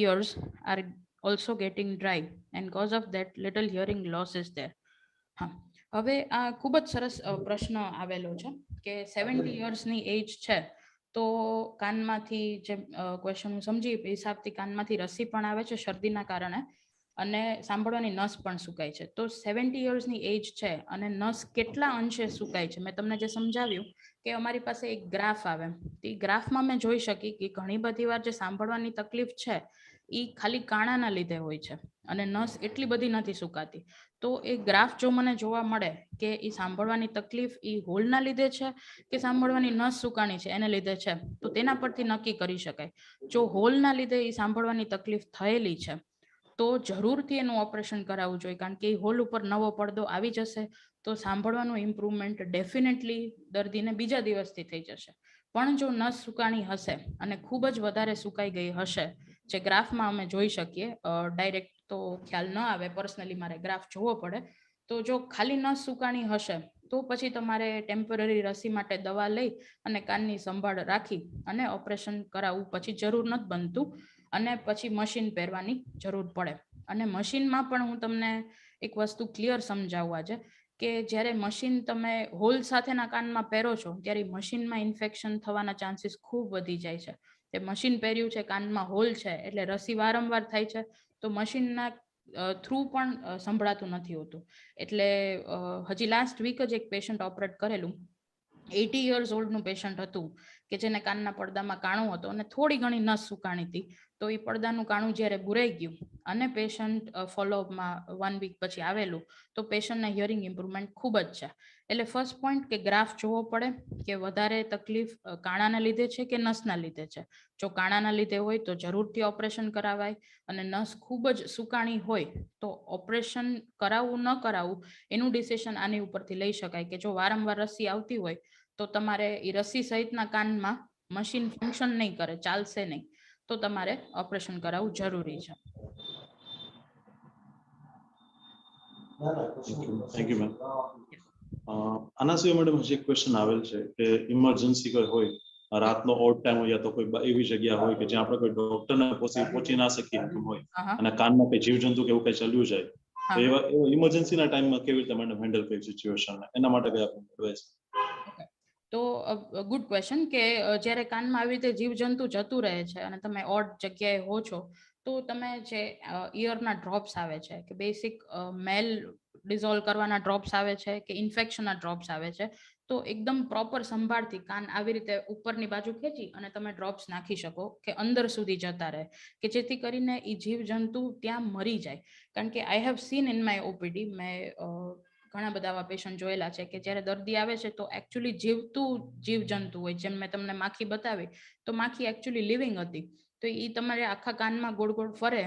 S2: ears are also getting dry, and because of that little hearing loss is there. હવે આ ખૂબ જ સરસ પ્રશ્ન આવેલો છે કે 70 યર્સની એજ છે તો કાનમાંથી જે ક્વેશ્ચન હું સમજી હિસાબથી કાનમાંથી રસી પણ આવે છે શરદીના કારણે, અને સાંભળવાની નસ પણ સુકાય છે. તો 70 યર્સની એજ છે અને નસ કેટલા અંશે સુકાય છે મેં તમને જે સમજાવ્યું કે અમારી પાસે એક ગ્રાફ આવે, તે ગ્રાફમાં મેં જોઈ શકી કે ઘણી બધી વાર જે સાંભળવાની તકલીફ છે એ ખાલી કાણાના લીધે હોય છે અને નસ એટલી બધી નથી સુકાતી. તો એ ગ્રાફ જો મને જોવા મળે કે એ સાંભળવાની તકલીફ એ હોલના લીધે છે કે સાંભળવાની નસ સુકાણી છે એને લીધે છે, તો તેના પરથી નક્કી કરી શકાય. જો હોલના લીધે એ સાંભળવાની તકલીફ થયેલી છે તો જરૂરથી એનું ઓપરેશન કરાવવું જોઈએ, કારણ કે એ હોલ ઉપર નવો પડદો આવી જશે તો સાંભળવાનું ઇમ્પ્રુવમેન્ટ ડેફિનેટલી દર્દીને બીજા દિવસથી થઈ જશે. પણ જો નસ સુકાણી હશે અને ખૂબ જ વધારે સુકાઈ ગઈ હશે, જે ગ્રાફમાં અમે જોઈ શકીએ, ડાયરેક્ટ તો ખ્યાલ ન આવે, પર્સનલી મારે ગ્રાફ જોવો પડે, તો જો ખાલી નસ સુકાણી હશે તો પછી તમારે ટેમ્પરરી રસી માટે દવા લઈ અને કાનની સંભાળ રાખી અને ઓપરેશન કરાવવું પછી જરૂર નથી બનતું અને પછી મશીન પહેરવાની જરૂર પડે. અને મશીનમાં પણ હું તમને એક વસ્તુ ક્લિયર સમજાવવા છે કે જ્યારે મશીન તમે હોલ સાથેના કાનમાં પહેરો છો ત્યારે મશીનમાં ઇન્ફેક્શન થવાના ચાન્સીસ ખૂબ વધી જાય છે. તે મશીન પહેર્યું છે, કાનમાં હોલ છે, એટલે રસી વારંવાર થાય છે તો મશીનના થ્રુ પણ સંભળાતું નથી હોતું. એટલે હજી લાસ્ટ વીક જ એક પેશન્ટ ઓપરેટ કરેલું, 80 યર્સ ઓલ્ડનું પેશન્ટ હતું કે જેને કાનના પડદામાં કાણું હતો અને થોડી ઘણી નસ સુકાણી હતી. તો એ પડદાનું કાણું જ્યારે બુરાઈ ગયું અને પેશન્ટ ફોલોઅપમાં 1 વીક પછી આવેલું તો પેશન્ટના હિયરિંગ ઇમ્પ્રુવમેન્ટ ખૂબ જ છે. એટલે ફર્સ્ટ પોઈન્ટ કે ગ્રાફ જોવો પડે કે વધારે તકલીફ કાણાના લીધે છે કે નસના લીધે છે. જો કાણાના લીધે હોય તો જરૂરથી ઓપરેશન કરાવાય અને નસ ખૂબ જ સુકાણી હોય તો ઓપરેશન કરાવવું ન કરાવવું એનું ડિસિઝન આની ઉપરથી લઈ શકાય કે જો વારંવાર રસી આવતી હોય તો તમારે એ રસી સહિતના કાનમાં મશીન ફંક્શન નહીં કરે, ચાલશે નહીં, તો તમારે ઓપરેશન કરાવવું જરૂરી છે.
S1: Thank you ma'am. આના સિવાય મેડમ હજી એક ક્વેશ્ચન આવેલ છે કે ઇમરજન્સી કોઈ હોય, રાતનો ઓડ ટાઈમ હોય યા તો કોઈ એવી જગ્યા હોય કે જ્યાં આપણે કોઈ ડોક્ટરને પહોંચી ના શકીએ એમ હોય અને કાનમાં કઈ જીવજંતુ કે એવું કઈ ચાલ્યું જાય તો એવા ઇમરજન્સીના ટાઈમમાં કેવી રીતે મેડમ હેન્ડલ કરી સિચ્યુએશન, એના માટે કઈ આપણે એડવાઇસ?
S2: તો ગુડ ક્વેશ્ચન કે જ્યારે કાનમાં આવી રીતે જીવજંતુ જતું રહે છે અને તમે ઓડ જગ્યાએ હો છો તો તમે જે ઇયરના ડ્રોપ્સ આવે છે કે બેસિક મેલ ડિઝોલ્વ કરવાના ડ્રોપ્સ આવે છે કે ઇન્ફેક્શનના ડ્રોપ્સ આવે છે, તો એકદમ પ્રોપર સંભાળથી કાન આવી રીતે ઉપરની બાજુ ખેંચી અને તમે ડ્રોપ્સ નાખી શકો કે અંદર સુધી જતા રહે કે જેથી કરીને એ જીવજંતુ ત્યાં મરી જાય. કારણ કે I have seen in my OPD, મેં ઘણા બધા આવા પેશન્ટ જોયેલા છે કે જ્યારે દર્દી આવે છે તો એકચ્યુઅલી જીવતું જીવજંતુ હોય, જેમ મેં તમને માખી બતાવી તો માખી એકચ્યુઅલી લિવિંગ હતી, તો એ તમારે આખા કાનમાં ગોળ ગોળ ફરે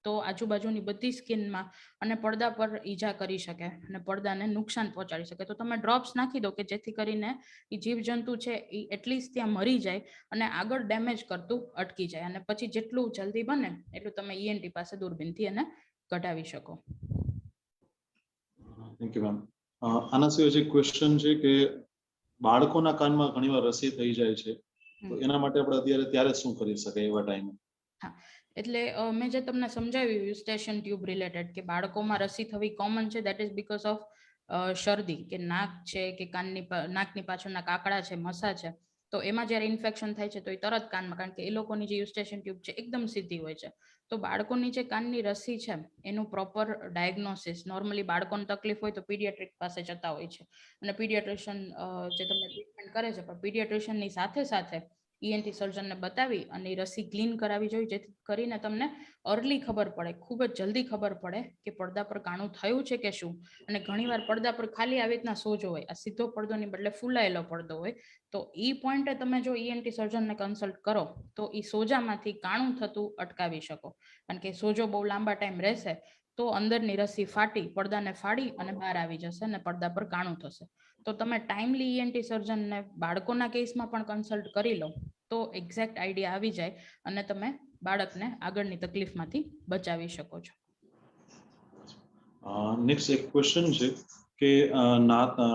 S2: તો આજુબાજુની બધી સ્કિનમાં અને પડદા પર ઈજા કરી શકે અને પડદાને નુકસાન પહોંચાડી શકે. તો તમે ડ્રોપ્સ નાખી દો કે જેથી કરીને એ જીવજંતુ છે એ એટલીસ્ટ ત્યાં મરી જાય અને આગળ ડેમેજ કરતું અટકી જાય અને પછી જેટલું જલ્દી બને એટલું તમે ઈએનટી પાસે દૂરબીનથી એને કઢાવી શકો.
S1: Thank you ma'am. આના સિવાય જે ક્વેશ્ચન છે કે બાળકોના કાનમાં ઘણીવાર રસી થઈ જાય છે તો એના માટે આપણે અત્યારે ત્યારે શું કરી શકાય એવા ટાઈમે?
S2: હા, એટલે મેં જે તમને સમજાવ્યું યુસ્ટેશન ટ્યુબ રિલેટેડ કે બાળકોમાં રસી થવી કોમન છે, દેટ ઇઝ બીકોઝ ઓફ શરદી કે નાક છે કે નાકની પાછળના કાકડા છે, મસા છે, તો એમાં જ્યારે ઇન્ફેક્શન થાય છે તો એ તરત કાનમાં, કારણ કે એ લોકોની જે યુસ્ટેશન ટ્યુબ છે એકદમ સીધી હોય છે, તો બાળકોની જે કાનની રસી છે એનું પ્રોપર ડાયગ્નોસિસ, નોર્મલી બાળકોને તકલીફ હોય તો પીડિયાટ્રિક પાસે જતા હોય છે અને પીડિયાટ્રિશિયન જે તમને ટ્રીટમેન્ટ કરે છે, પણ પીડિયાટ્રિશિયનની સાથે સાથે ઈએનટી સર્જનને બતાવી અને રસી ક્લીન કરાવી જોઈએ જેથી કરીને તમને અર્લી ખબર પડે, ખૂબ જ જલ્દી ખબર પડે કે પડદા પર કાણું થયું છે કે શું. અને ઘણીવાર પડદા પર ખાલી આવી રીતના સોજો હોય, આ સીધો પડદોની બદલે ફૂલાયેલો પડદો હોય, તો એ પોઈન્ટે તમે જો ઈએનટી સર્જનને કન્સલ્ટ કરો તો એ સોજામાંથી કાણું થતું અટકાવી શકો. કારણ કે સોજો બહુ લાંબા ટાઈમ રહેશે તો અંદરની રસી ફાટી પડદાને ફાડી અને બહાર આવી જશે અને પડદા પર કાણું થશે. તો તમે ટાઈમલી ઈએનટી સર્જનને બાળકોના કેસમાં પણ કન્સલ્ટ કરી લો તો એક્ઝેક્ટ આઈડિયા આવી જાય અને તમે બાળકને આગળની તકલીફમાંથી બચાવી શકો છો.
S1: નેક્સ્ટ એક ક્વેશ્ચન છે કે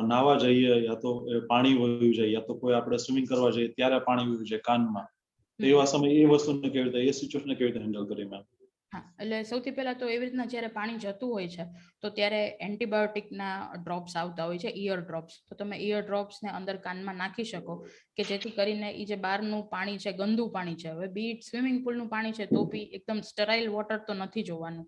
S1: નાવા જઈએ યા તો પાણી વહ્યું જાય યા તો કોઈ આપણે સ્વિમિંગ કરવા જઈએ ત્યારે પાણી વહ્યું જાય કાનમાં, તો એવા સમયે એ વસ્તુને કેવી રીતે, એ સિચ્યુએશનને કેવી રીતે હેન્ડલ કરી મેમ?
S2: હા, એટલે સૌથી પહેલા તો એવી રીતના જ્યારે પાણી જતું હોય છે તો ત્યારે એન્ટીબાયોટિકના ડ્રોપ્સ આવતા હોય છે, ઇયર ડ્રોપ્સ, તો તમે ઇયર ડ્રોપ્સને અંદર કાનમાં નાખી શકો કે જેથી કરીને એ જે બહારનું પાણી છે, ગંદુ પાણી છે, હવે બી ઇટ સ્વિમિંગ પુલનું પાણી છે તો બી એકદમ સ્ટરાઇલ વોટર તો નથી જોવાનું,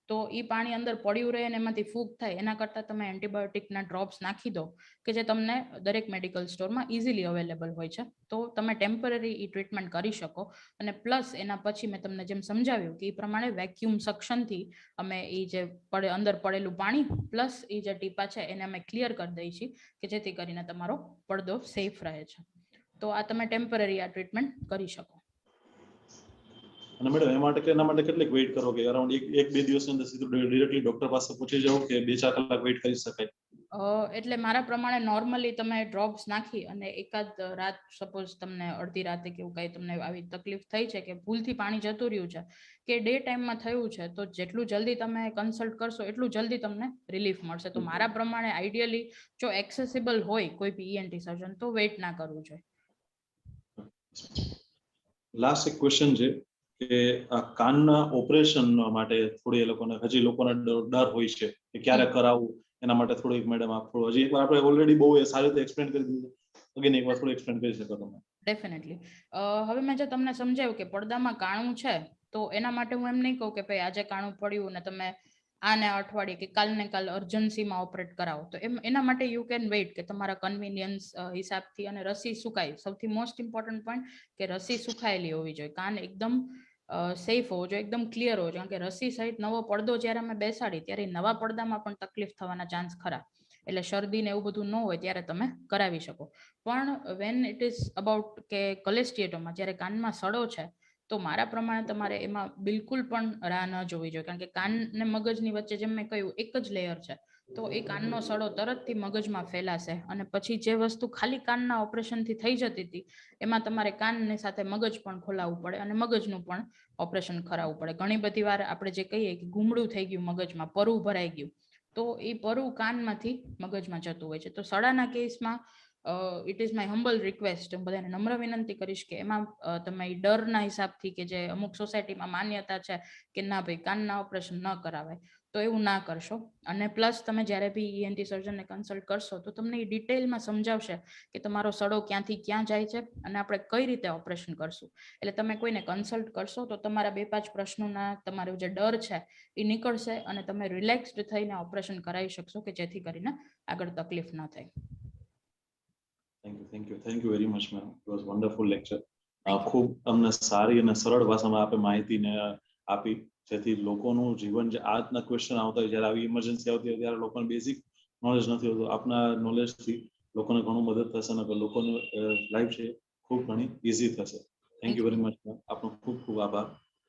S2: તો એ પાણી અંદર પડ્યું રહે અને એમાંથી ફૂગ થાય એના કરતાં તમે એન્ટીબાયોટિકના ડ્રોપ્સ નાખી દો કે જે તમને દરેક મેડિકલ સ્ટોરમાં ઇઝીલી અવેલેબલ હોય છે. તો તમે ટેમ્પરરી એ ટ્રીટમેન્ટ કરી શકો. અને પ્લસ એના પછી મેં તમને જેમ સમજાવ્યું કે એ પ્રમાણે વેક્યુમ સક્શનથી અમે એ જે અંદર પડેલું પાણી પ્લસ એ જે ટીપા છે એને અમે ક્લિયર કરી દઈએ છીએ કે જેથી કરીને તમારો પડદો સેફ રહે છે. તો આ તમે ટેમ્પરરી આ ટ્રીટમેન્ટ કરી શકો.
S1: અને મેડમ એના માટે કેટલીક વેઇટ કરો કે અરાઉન્ડ એક બે દિવસની અંદર સીધું ડાયરેક્ટલી ડોક્ટર પાસે પૂછી જાવ કે 2-4 કલાક વેઇટ કરી શકાય?
S2: એટલે મારા પ્રમાણે નોર્મલી તમે ડ્રોપ્સ નાખી અને એકાદ રાત સપોઝ તમને અડધી રાતે કે એવું કઈ તમને આવી તકલીફ થઈ છે કે ભૂલથી પાણી જતું રહ્યું છે કે ડે ટાઈમમાં થયું છે તો જેટલું જલ્દી તમે કન્સલ્ટ કરશો એટલું જલ્દી તમને રિલીફ મળશે. તો મારા પ્રમાણે આઈડિયલી જો એક્સેસિબલ હોય કોઈ બી ઈએનટી સર્જન તો વેઇટ ના કરવું જોઈએ.
S1: લાસ્ટ એક ક્વેશ્ચન છે કે આ કાનના ઓપરેશન માટે થોડી હજી લોકોને ડર હોય છે કે ક્યારે કરાવવું, એના માટે થોડીક મેડમ આપણું હજી એકવાર આપણે ઓલરેડી બહુ સારી રીતે એક્સપ્લેન કરી દીધું, અગેન એકવાર થોડું એક્સપ્લેન કરી શકો તમે?
S2: ડેફિનેટલી. હવે મેં જે તમને સમજાવ્યું કે પડદામાં કાણું છે તો એના માટે હું એમ નહીં કહું કે ભાઈ આજે કાણું પડ્યું ને તમે આને અઠવાડિયે કે કાલને કાલ અર્જન્સીમાં ઓપરેટ કરાવો. તો એના માટે યુ કેન વેઇટ કે તમારા કન્વિનિયન્સ હિસાબથી. અને રસી સુકાય, સૌથી મોસ્ટ ઇમ્પોર્ટન્ટ પોઈન્ટ કે રસી સુખાયેલી હોવી જોઈએ. કાન એકદમ સેફ હોવો જોઈએ, એકદમ ક્લિયર હોવો જોઈએ. કારણ કે રસી સહિત નવો પડદો જ્યારે અમે બેસાડી ત્યારે નવા પડદામાં પણ તકલીફ થવાના ચાન્સ ખરા. એટલે શરદી ને એવું બધું ન હોય ત્યારે તમે કરાવી શકો. પણ વેન ઇટ ઇઝ અબાઉટ કે કોલેસ્ટિએટોમાં જ્યારે કાનમાં સડો છે તો મારા પ્રમાણે તમારે એમાં બિલકુલ પણ રાહ ન જોવી જોઈએ. કારણ કે કાન ને મગજની વચ્ચે જેમ મેં કહ્યું એક જ લેયર છે. તો એ કાનનો સડો તરતથી મગજમાં ફેલાશે અને પછી જે વસ્તુ ખાલી કાનના ઓપરેશનથી થઈ જતી હતી એમાં તમારે કાનની સાથે મગજ પણ ખોલાવવું પડે અને મગજનું પણ ઓપરેશન કરાવવું પડે. ઘણી બધી વાર આપણે જે કહીએ કે ગુમડું થઈ ગયું મગજમાં, પરવું ભરાઈ ગયું, તો એ પરવું કાનમાંથી મગજમાં જતું હોય છે. તો સડાના કેસમાં it is my humble request, બધાને નમ્ર વિનંતી કરીશ કે એમાં તમે ડરના હિસાબથી કે જે અમુક સોસાયટીમાં માન્યતા છે કે ના ભાઈ કાનના ઓપરેશન ન કરાવાય, તો એવું ના કરશો. અને પ્લસ તમે જ્યારે બી ઈએનટી સર્જનને કન્સલ્ટ કરશો તો તમને એ ડિટેલમાં સમજાવશે કે તમારો સડો ક્યાંથી ક્યાં જાય છે અને આપણે કઈ રીતે ઓપરેશન કરશું. એટલે તમે કોઈને કન્સલ્ટ કરશો તો તમારા 2-5 પ્રશ્નોના તમારો જે ડર છે એ નીકળશે અને તમે રિલેક્સ્ડ થઈને ઓપરેશન કરાવી શકશો કે જેથી કરીને આગળ તકલીફ ન થાય.
S1: Thank you very much ma'am. It was wonderful lecture. ખૂબ તમને સારી અને સરળ ભાષામાં આપે માહિતીને આપી જેથી લોકોનું જીવન, જે આજના ક્વેશ્ચન આવતા હોય જ્યારે આવી ઇમરજન્સી આવતી હોય ત્યારે લોકોને બેઝિક નોલેજ નથી હોતું, આપના નોલેજથી લોકોને ઘણું મદદ થશે અને લોકોની લાઈફ છે ખૂબ ઘણી ઇઝી થશે. Thank you very much. આપનો ખૂબ ખૂબ આભાર.